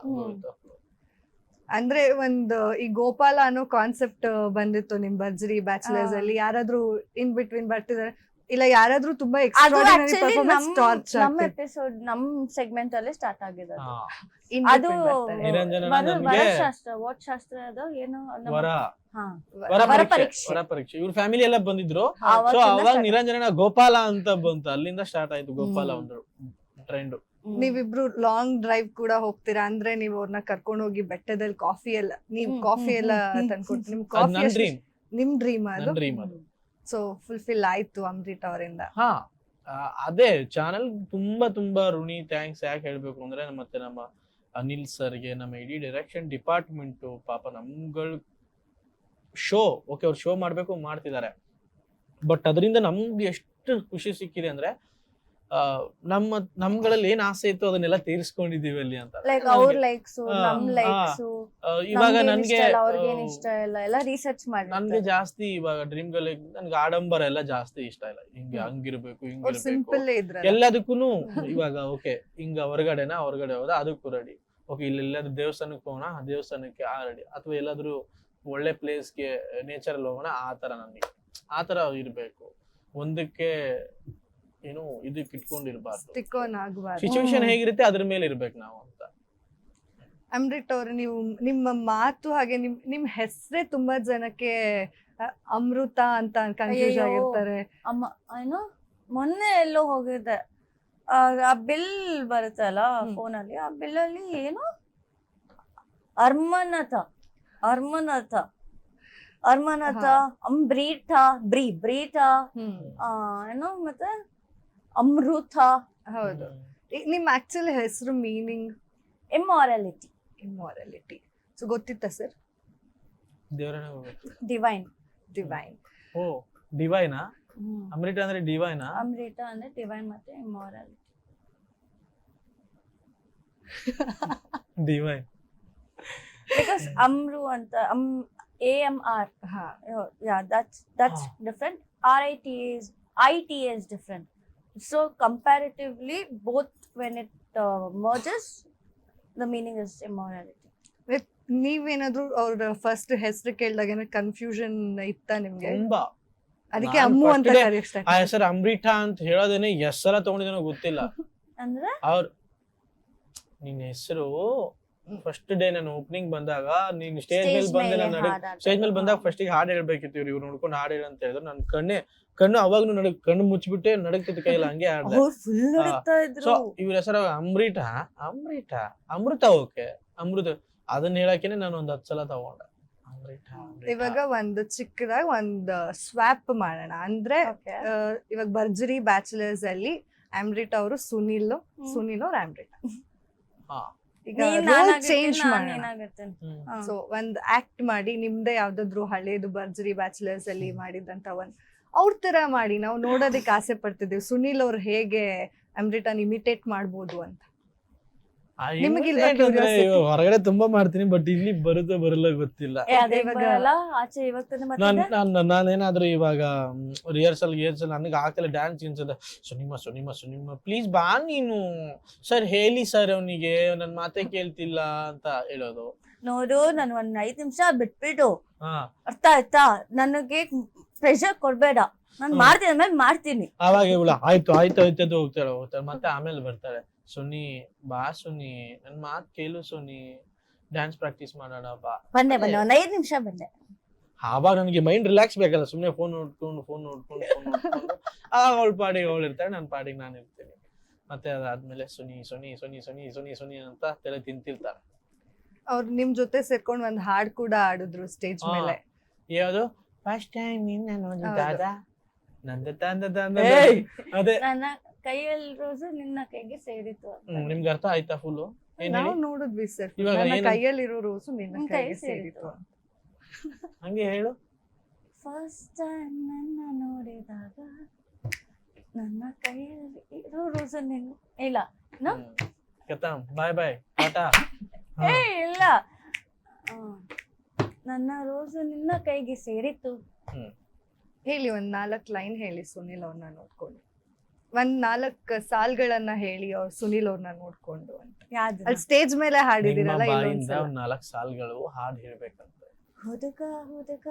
ಅಂದ್ರೆ ಒಂದು ಈ ಗೋಪಾಲ ಅನ್ನೋ ಕಾನ್ಸೆಪ್ಟ್ ಬಂದಿತ್ತು ನಿಮ್ ಭರ್ಜರಿ ಬ್ಯಾಚುಲರ್ಸ್ ಅಲ್ಲಿ. ಯಾರಾದ್ರೂ ಇನ್ ಬಿಟ್ವೀನ್ ಬರ್ತಿದಾರೆ, ಇಲ್ಲ ಯಾರಾದ್ರೂ ತುಂಬಾ ಅದು ಎಕ್ಸ್ಟ್ರಾರ್ಡಿನರಿ actually ಪರ್ಫಾರ್ಮೆನ್ಸ್ ಟಾರ್ಚ್ ನಮ್ ಎಪಿಸೋಡ್ ನಮ್ ಸೆಗ್ಮೆಂಟ್ ಅಲ್ಲಿ ಸ್ಟಾರ್ಟ್ ಆಗಿದೆ ಅದು. ಅದು ನಿರಂಜನ ವರಶಾಸ್ತ್ರ, ವಾಟ್ ಶಾಸ್ತ್ರ ಅದು ಏನು ನಮ್ಮ- ವರ ಹಾ. ವರ ವರ ಪರೀಕ್ಷೆ, ಪರೀಕ್ಷೆ. ವರ ಪರೀಕ್ಷೆ. ಇವ್ರ ಫ್ಯಾಮಿಲಿ ಎಲ್ಲ ಬಂದಿದ್ರು. ಸೊ ಆವಾಗಿಂದ ಅವಾಗ start. ನಿರಂಜನ ಗೋಪಾಲ ಅಂತ ಬಂತು, ಅಲ್ಲಿಂದ ಸ್ಟಾರ್ಟ್ ಆಯ್ತು ಗೋಪಾಲ ಒಂದು ಟ್ರೆಂಡ್. ನೀವಿಬ್ರು ಲಾಂಗ್ ಡ್ರೈವ್ ಕೂಡ ಹೋಗ್ತೀರಾ ಅಂದ್ರೆ ನೀವು ಅವ್ರನ್ನ ಕರ್ಕೊಂಡು ಹೋಗಿ ಬೆಟ್ಟದಲ್ಲಿ ಕಾಫಿ ಎಲ್ಲ, ನೀವ್ ಕಾಫಿ ಎಲ್ಲ ತಂದ್ಕೊಡ್ತೀರಿ. ನಿಮ್ ಅದ್ ಕಾಫಿ ನನ್ ಡ್ರೀಮ್, ನಿಮ್ ಡ್ರೀಮ್ ಅದು. ನನ್ ಡ್ರೀಮ್ ಅದು. ಸೊ ಫುಲ್ಫಿಲ್ ಆಯ್ತು ಅಮೃತ ಅವರಿಂದ. ಹಾ, ಅದೇ ಚಾನಲ್ ತುಂಬಾ ತುಂಬಾ ಋಣಿ, ಥ್ಯಾಂಕ್ಸ್. ಯಾಕೆ ಹೇಳ್ಬೇಕು ಅಂದ್ರೆ ಮತ್ತೆ ನಮ್ಮ ಅನಿಲ್ ಸರ್ಗೆ, ನಮ್ಮ ಇಡೀ ಡೈರೆಕ್ಷನ್ ಡಿಪಾರ್ಟ್ಮೆಂಟ್, ಪಾಪ ನಮ್ಗಳು ಶೋ ಓಕೆ ಅವ್ರು ಶೋ ಮಾಡ್ಬೇಕು ಮಾಡ್ತಿದ್ದಾರೆ, ಬಟ್ ಅದರಿಂದ ನಮ್ಗೆ ಎಷ್ಟು ಖುಷಿ ಸಿಕ್ಕಿದೆ ಅಂದ್ರೆ ನಮ್ಗಳಲ್ಲಿ ಏನ್ ಆಸೆ ಇತ್ತು ಅದನ್ನೆಲ್ಲ ತೀರಿಸ್ಕೊಂಡಿದೀವಿ ಅಲ್ಲಿ ಅಂತ. ಲೈಕ್ ಅವ್ರ ಲೈಕ್ಸ್, ನಮ್ ಲೈಕ್ಸ್, ಇವಾಗ ನನ್ಗೆ ಅವ್ರಿಗೇನ್ ಇಷ್ಟ ಇಲ್ಲ ಎಲ್ಲ ರಿಸರ್ಚ್ ಮಾಡಿ ನನ್ಗೆ ಜಾಸ್ತಿ ಇವಾಗ ಡ್ರೀಮ್ ಗಳು, ನನ್ಗೆ ಆಡಂಬರ ಎಲ್ಲ ಜಾಸ್ತಿ ಇಷ್ಟ ಇಲ್ಲ. ಹಿಂಗೆ ಹಂಗಿರ್ಬೇಕು ಅವ್ರು ಹಿಂಗಿರ್ಬೇಕು ಸಿಂಪಲ್ ಇದ್ರ ಎಲ್ಲದಕ್ಕೂನು. ಇವಾಗ ಓಕೆ ಹಿಂಗ ಹೊರಗಡೆ ಹೋದ ಅದಕ್ಕೂ ರೆಡಿ, ಓಕೆ ಇಲ್ಲಿ ಎಲ್ಲಾದ್ರೂ ದೇವಸ್ಥಾನಕ್ಕೆ ಹೋಗೋಣ ದೇವಸ್ಥಾನಕ್ಕೆ ರೆಡಿ, ಅಥವಾ ಎಲ್ಲಾದ್ರೂ ಒಳ್ಳೆ ಪ್ಲೇಸ್ಗೆ ನೇಚರ್ ಅಲ್ಲಿ ಹೋಗೋಣ, ನನಗೆ ಆತರ ಇರ್ಬೇಕು. ಒಂದಕ್ಕೆ ಏನು ಇದಕ್ಕೆ ಇಟ್ಕೊಂಡಿರ್ಬಾರ್ದು, ಸ್ಟಿಕ್ ಆನ್ ಆಗಬಾರ್ದು. ಸಿಚುವೇಶನ್ ಹೇಗಿರುತ್ತೆ ಅದ್ರ ಮೇಲೆ ಇರ್ಬೇಕು ನಾವು ಅಂತ. ಅಮೃತ್ ಅವ್ರೆ, ನೀವು ನಿಮ್ಮ ಮಾತು ಹಾಗೆ ನಿಮ್ ಹೆಸರೇ ತುಂಬಾ ಜನಕ್ಕೆ ಅಮೃತ ಅಂತ ಕನ್ಫ್ಯೂಸ್ ಅಯ್ಯಯ್ಯೋ. ಆಗಿರ್ತಾರೆ. ಅಮ್ಮ ಏನು ಮೊನ್ನೆ ಎಲ್ಲೋ ಹೋಗಿದ್ದೆ, ಆ ಬಿಲ್ ಬರುತ್ತಲ್ಲ ಫೋನ್ ಅಲ್ಲಿ, ಆ ಬಿಲ್ ಅಲ್ಲಿ ಏನು ಅರ್ಮನಥ ಅರ್ಮನಥ ಅರ್ಮನಥ ಅಂಬ್ರೀಠ ಬ್ರೀಠ ಏನೋ ಮತ್ತೆ ಅಮೃತ. ಹೌದು. ನಿಮ್ ಆಕ್ಚುಲಿ ಹೆಸರು ಮೀನಿಂಗ್ ಇಮ್ಮಾರಲಿಟಿ. ಇಮ್ಮಾರಲಿಟಿ. ಸೊ ಗೊತ್ತಿತ್ತ ಸರ್? ದೇವರನ್ನ ಹೋಗ್ಬೇಕು. ಡಿವೈನ್. ಡಿವೈನ್. ಓ ಡಿವೈನಾ? ಅಮೃತ ಅಂದ್ರೆ ಡಿವೈನಾ? ಅಮೃತ ಅಂದ್ರೆ ಡಿವೈನ್ ಮತ್ತೆ ಇಮ್ಮಾರಲಿಟಿ. ಡಿವೈನ್ ಬಿಕಾಸ್ ಅಮ್ರು ಅಂತ AMR. Yeah, that's different. RIT is different. So comparatively, both when it merges, the meaning is immorality. ನೀವೇನಾದ್ರೂ ಅವ್ರ ಫಸ್ಟ್ ಹೆಸರು ಕೇಳಿದಾಗ ಕನ್ಫ್ಯೂಷನ್ ಇತ್ತ ನಿಮ್ಗೆ? ತುಂಬಾ. ಅದಕ್ಕೆ ನಾನು ಅಮ್ಮು first ಅಂತ day ಕರೆಯಕ್ಕೆ ಆ ಹೆಸರು ಅಮೃತ ಅಂತ ಹೇಳೋದೇನೆ ಎಷ್ಟ್ ಸಲ ತಗೊಂಡಿದ್ದೇನೋ ಗೊತ್ತಿಲ್ಲ. ಅಂದ್ರೆ ಅವ್ರ ನಿನ್ನ ಹೆಸರು ಫಸ್ಟ್ ಡೇ ನಾನು ಓಪನಿಂಗ್ ಬಂದಾಗ, ನೀನ್ ಸ್ಟೇಜ್ ಮೇಲೆ ಬಂದೆ, ನಾನು ಸ್ಟೇಜ್ ಮೇಲೆ ಬಂದಾಗ ಫಸ್ಟ್ ಗೆ ಹಾಡು ಹೇಳ್ಬೇಕಿತ್ತು, ಇವ್ರು ನೋಡ್ಕೊಂಡು ಹಾಡು ಹೇಳ ಅಂತ ಹೇಳಿದ್ರು. ನನ್ ಕಣ್ಣು ಅವಾಗ್ನು ಕಣ್ಣು ಮುಚ್ಚಿಬಿಟ್ಟೆ ನಡಕ್ತಿತ್ತು ಕೈಯಲ್ಲಿ, ಹಂಗೆ ಹಾಡ್ದೆ. ಸೊ ಇವ್ರ ಹೆಸರು ಅಮೃತ ಅಮೃತ ಓಕೆ ಅಮೃತ ಅದನ್ನ ಹೇಳಕ್ಕೇನೆ ನಾನು ಒಂದ್ 10 ಸಲ ತಗೊಂಡೆ ಅಮೃತ. ಇವಾಗ ಒಂದು ಚಿಕ್ಕದಾಗ ಒಂದು ಸ್ವಾಪ್ ಮಾಡೋಣ ಅಂದ್ರೆ, ಇವಾಗ ಭರ್ಜರಿ ಬ್ಯಾಚುಲರ್ಸ್ ಅಲ್ಲಿ ಅಮೃತ ಅವರು ಸುನಿಲ್ ಅವ್ರ ಅಮೃತ. ಈಗ ಚೇಂಜ್ ಮಾಡೋಣ. ಸೊ ಒಂದ್ ಆಕ್ಟ್ ಮಾಡಿ ನಿಮ್ದೇ ಯಾವ್ದಾದ್ರು ಹಳೇದು ಭರ್ಜರಿ ಬ್ಯಾಚುಲರ್ಸ್ ಅಲ್ಲಿ ಮಾಡಿದಂತ ಒಂದ್ ಅವ್ರ ತರ ಮಾಡಿ ನಾವು ನೋಡೋದಕ್ಕೆ ಆಸೆ ಪಡ್ತಿದ್ದೀವಿ. ಸುನಿಲ್ ಅವ್ರು ಹೇಗೆ ಅಮೃತನ ಇಮಿಟೇಟ್ ಮಾಡ್ಬೋದು ಅಂತ. ನಿಮಗೆ ಹೊರಗಡೆ ತುಂಬಾ ಮಾಡ್ತೀನಿ, ಬಟ್ ಇಲ್ಲಿ ಬರುತ್ತೋ ಬರಲ್ಲ ಗೊತ್ತಿಲ್ಲ. ನಾನೇನಾದ್ರೂ ಇವಾಗ ರಿಹರ್ಸಲ್ ನನಗೆ ಆಗ್ತಿಲ್ಲ ಡ್ಯಾನ್ಸ್ ಅನ್ಸದ, ಸುನಿಮ ಪ್ಲೀಸ್ ಬಾ ನೀನು ಸರ್, ಹೇಳಿ ಸರ್ ಅವನಿಗೆ ನನ್ ಮಾತೇ ಕೇಳ್ತಿಲ್ಲ ಅಂತ ಹೇಳೋದು. ನೋಡು, ನಾನು ಒಂದ್ 5 ನಿಮಿಷ ಬಿಟ್ಬಿಟ್ಟು, ಅರ್ಥ ಆಯ್ತಾ, ನನಗೆ ಪ್ರೆಷರ್ ಕೊಡ್ಬೇಡ, ನಾನ್ ಮಾಡ್ತೀನಿ ಆಮೇಲೆ ಮಾಡ್ತೀನಿ. ಅವಾಗ ಇವಳು ಆಯ್ತು ಹೋಗ್ತಾಳೆ ಮತ್ತೆ ಆಮೇಲೆ ಬರ್ತಾಳೆ, ಸುನಿ ಬಾ ಸುನಿ ನನ್ ಮಾತ್ ಕೇಳು ಸುನಿ, ಡ್ಯಾನ್ಸ್ ಪ್ರಾಕ್ಟೀಸ್ ಮಾಡೋಣ ಬಾ. ಬಂದೆ ಒಂದ್ 5 ನಿಮಿಷ ಬಂದೆ. ಆವಾಗ ನನಗೆ ಮೈಂಡ್ ರಿಲ್ಯಾಕ್ಸ್ ಬೇಕಲ್ಲ, ಸುಮ್ನೆ ಫೋನ್ ನೋಡ್ಕೊಂಡು ಅವಳ ಪಾಡಿಗೆ ಅವಳು ಇರ್ತಾಳೆ, ನನ್ನ ಪಾಡಿಗೆ ನಾನು ಇರ್ತೀನಿ. ಮತ್ತೆ ಅದಾದ್ಮೇಲೆ ಸುನಿ ಅಂತ ತಲೆ ತಿಂತಿರ್ತಾರೆ. ಅವ್ರು ನಿಮ್ ಜೊತೆ ಸೇರ್ಕೊಂಡು ಒಂದ್ ಹಾಡ್ ಕೂಡ ಆಡಿದ್ರು ಸ್ಟೇಜ್ ಮೇಲೆ. ಯಾವ್ದು? ಫಸ್ಟ್ ಟೈಮ್ ನಿನ್ನ ನೋಡಿದಾಗ ಅದೇ ನನ್ನ ಕೈಯಲ್ಲಿ ರೋಸು ನಿನ್ನ ಕೈಗೆ ಸೇರಿತು. ನಿಮ್ಗೆ ಅರ್ಥ ಆಯ್ತಾ ಫುಲ್? ಏನ್ ನಾವು ಹೇಳಿ ನೋಡಿದ್ವಿ ಸರ್, ಇವಾಗ ನನ್ನ ಏನು? ಕೈಯಲ್ಲಿರೋ ರೋಸು ನಿನ್ನ ನಿನ್ ಕೈಗೆ ಕೈಗೆ ಸೇರಿತು ಸೇರಿತು. ಅಂತ. ಹಂಗೆ ಹೇಳು. ಫಸ್ಟ್ ಟೈಮ್ ನನ್ನ ನೋಡಿದಾಗ ನನ್ನ ಕೈಯಲ್ಲಿ ಇರೋ ರೋಸ ನಿನ್ನ ಇಲ್ಲ ನೋ ಕಥಮ್ ಬಾಯ್ ಬಾಯ್ ಟಾಟಾ. ಏ ಇಲ್ಲ ಆ, ನನ್ನ ರೋಸು ನಿನ್ನ ಕೈಗೆ ಸೇರಿತು. ಹೇಳಿ ಒಂದ್ 4 ಲೈನ್ ಹೇಳಿ ಸುನಿಲ್ ಅವ್ರನ್ನ ನೋಡ್ಕೊಂಡು, ಒಂದ್ 4 ಸಾಲ್ಗಳನ್ನ ಹೇಳಿ ಅವ್ರು ಸುನಿಲ್ ಅವ್ರನ್ನ ನೋಡ್ಕೊಂಡು ಅಂತ. ಯಾವ್ದು ಅಲ್ಲಿ ಸ್ಟೇಜ್ ಮೇಲೆ ನಿಮ್ಮ ಹಾಡಿದಿರಲ್ಲ ಬಾಯಿಂದ ಇಲ್ಲೊಂದ್ಸಲ. ಒಂದ್ 4 ಸಾಲ್ಗಳು ಹಾಡ್ ಹೇಳ್ಬೇಕಂತ. ಹುಡುಗ ಹುಡುಗ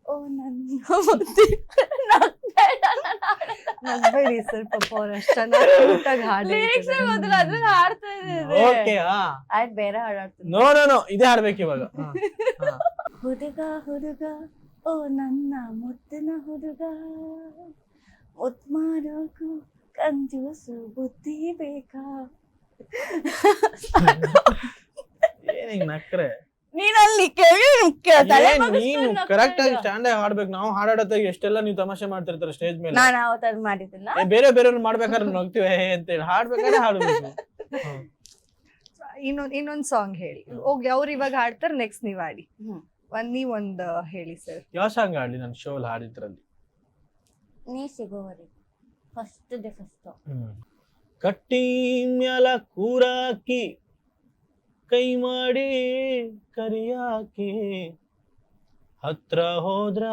ಓ ನನ್ನ ಮುದ್ದಿನ ನಗ್ಬೇಡಿ ಸರ್, ಪಾಪ ಅವ್ರು ಅಷ್ಟ್ ಚೆನ್ನಾಗಿ cute ಆಗಿ ಹಾಡ್ ಲಿರಿಕ್ಸ್ ಹೇಳ್ತಿದ್ದಾರೆ. ಮೊದಲು ಅದ್ರಲ್ಲಿ ಹಾಡ್ತಾ ಇದ್ದೆ. ಓಕೆ ಆಯ್ತು ಬೇರೆ ಹಾಡಾಡ್ತೀನಿ. ನೋ ಇದೇ ಹಾಡ್ಬೇಕು ಇವಾಗ. ಹುಡುಗ ಹುಡುಗ ಓ ನನ್ನ ಮುದ್ದಿನ ಹುಡುಗ, ಮುದ್ ಮಾಡೋಕು ಕಂಜೂಸು ಬುದ್ಧಿ ಬೇಕಾ? ಏನಿಂಗ್ ನಕ್ರೆ ನೀನಲ್ಲಿ ಕೇಳಿ ನೀನು ಕರೆಕ್ಟ್ ಆಗಿ ಸ್ಟ್ಯಾಂಡ್ ಆಗಿ ಹಾಡ್ಬೇಕು. ನಾವು ಹಾಡಾಡತ್ತಾಗ ಎಷ್ಟೆಲ್ಲ ನೀವು ತಮಾಷೆ ಮಾಡ್ತಿರ್ತಾರೆ ಸ್ಟೇಜ್ ಮೇಲೆ. ನಾನು ಅವತ್ತಾರ ಮಾಡಿದ್ದಿಲ್ಲ. ಬೇರೆಯವ್ರು ಮಾಡ್ಬೇಕಾದ್ರೆ ನಗ್ತೀವಿ ಅಂತೇಳಿ ಹಾಡ್ಬೇಕಾದ್ರೆ ಹಾಡ್ಬೇಕು. ಇನ್ನೊಂದ್ ಸಾಂಗ್ ಹೇಳಿ ಹೋಗ್ಲಿ, ಅವ್ರು ಇವಾಗ ಹಾಡ್ತಾರೆ, ನೆಕ್ಸ್ಟ್ ನೀವ್ ಹಾಡಿ. ನೀವೊಂದ್ ಹೇಳಿ ಸರ್. ಯಾವ ಸಾಂಗ್ ಹಾಡ್ಲಿ ನನ್ನ ಶೋ ಅಲ್ಲಿ ಹಾಡಿದ್ರಲ್ಲಿ? ನೀ ಸಿಗೋವರೆಗೆ ಫಸ್ಟ್ ಕಟ್ಟಿ ಮ್ಯಾಲ ಕೂರಾಕಿ ಕೈ ಮಾಡಿ ಕರಿಯಾಕಿ, ಹತ್ರ ಹೋದ್ರ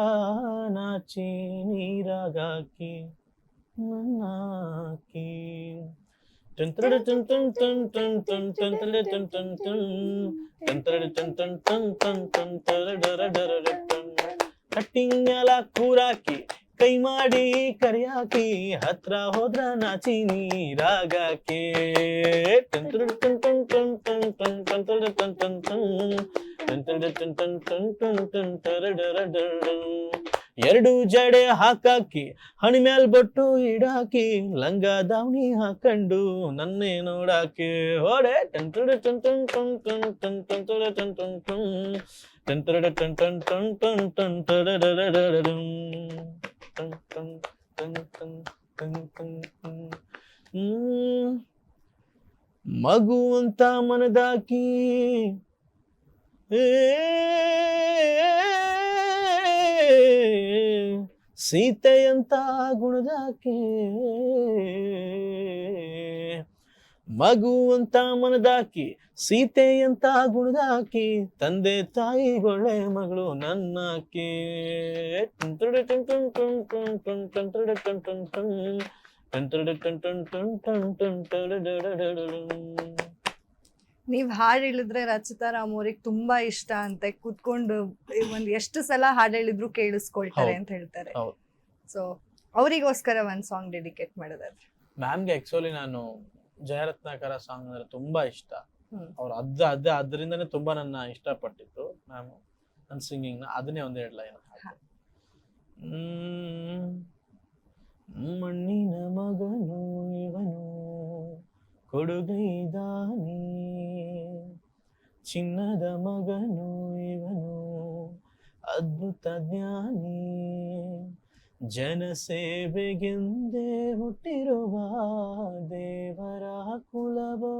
ನಾಚಿ ನೀರಾಗಾಕಿ ನನ್ನಾಕಿ. ಕಟ್ಟಿಂಗ್ ಮ್ಯಾಲ ಕೂರಾಕಿ ಕೈ ಮಾಡಿ ಕರಿಯಾಕಿ, ಹತ್ರ ಹೋದ್ರ ನಾಚಿ ನೀರಾಗಾಕಿ. ಎರಡು ಜಡೆ ಹಾಕಾಕಿ ಹಣಿ ಮ್ಯಾಲ್ ಬೊಟ್ಟು ಇಡಾಕಿ, ಲಂಗ ದಾವಣಿ ಹಾಕೊಂಡು ನನ್ನೇ ನೋಡಾಕಿ ಹೊಡೆ. ಮಗು ಅಂತ ಮನದಾಕಿ ಸೀತೆಯಂತ ಗುಣದಾಕಿ, ಮಗು ಅಂತ ಮನದಾಕಿ ಸೀತೆಯಂತ ಗುಣದಾಕಿ, ತಂದೆ ತಾಯಿಗೊಳ್ಳೆ ಮಗಳು ನನ್ನಾಕಿ. ನೀವ್ ಹಾಡ್ ಹೇಳಿದ್ರೆ ರಚಿತಾ ರಾಮ್ ಅವ್ರಿಗೆ ತುಂಬಾ ಇಷ್ಟ ಅಂತೆ, ಕುತ್ಕೊಂಡು ಎಷ್ಟು ಸಲ ಹಾಡ್ ಹೇಳಿದ್ರು ಕೇಳಿಸ್ಕೊಳ್ತಾರೆ ಅಂತ ಹೇಳ್ತಾರೆ. ಸೊ ಅವರಿಗೋಸ್ಕರ ಒಂದ್ ಸಾಂಗ್ ಡೆಡಿಕೇಟ್ ಮಾಡೋದಾದ್ರೆ? ಮ್ಯಾಮ್ಗೆ ಆಕ್ಚುಲಿ ನಾನು ಜಯರತ್ನಾಕರ ಸಾಂಗ್ ಅಂದ್ರೆ ತುಂಬಾ ಇಷ್ಟ. ಅವ್ರು ಅದರಿಂದನೇ ತುಂಬಾ ನನ್ನ ಇಷ್ಟಪಟ್ಟಿತ್ತು ಮ್ಯಾಮ್ ನನ್ನ ಸಿಂಗಿಂಗ್ ನ. ಅದನ್ನೇ ಒಂದೆರಡು ಲೈನ್ ಹಾಡ್ತೀನಿ. ಮಣ್ಣಿನ ಮಗನು ಇವನು ಕೊಡುಗೈದಾನಿ, ಚಿನ್ನದ ಮಗನು ಇವನು ಅದ್ಭುತ ಜ್ಞಾನಿ, ಜನಸೇವೆಗೆಂದೇ ಹುಟ್ಟಿರುವ ದೇವರ ಕುಲವೋ,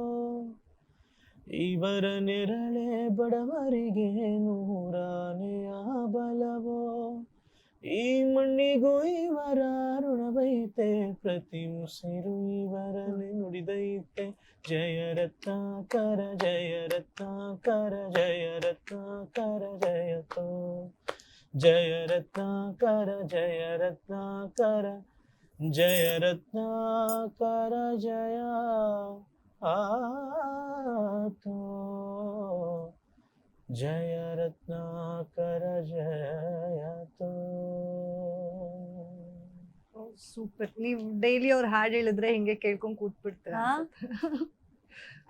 ಇವರ ನೆರಳೆ ಬಡವರಿಗೆ ನೂರಾನೆಯ ಬಲವೋ, ಈ ಮಣ್ಣಿಗೂ ಇವರ ಋಣವೈತೆ ಪ್ರತಿ ಉಸಿರು ಇವರನ್ನೇ ನುಡಿದೈತೆ. ಜಯ ರತ್ನಾಕರ ಜಯ ರತ್ನಾಕರ ಜಯ ರತ್ನಾಕರ ಜಯತೋ, ಜಯ ರತ್ನಾಕರ ಜಯ ರತ್ನಾಕರ ಜಯ ರತ್ನಾಕರ ಜಯ ಆತೋ, ಜಯ ರತ್ನಾಕರ ಜಯತೋ. ಸೂಪರ್. ನೀವ್ ಡೈಲಿ ಅವ್ರ ಹಾಡ್ ಹೇಳಿದ್ರೆ ಹಿಂಗೆ ಕೇಳ್ಕೊಂಡ್ ಕೂತ್ಬಿಡ್ತೀರ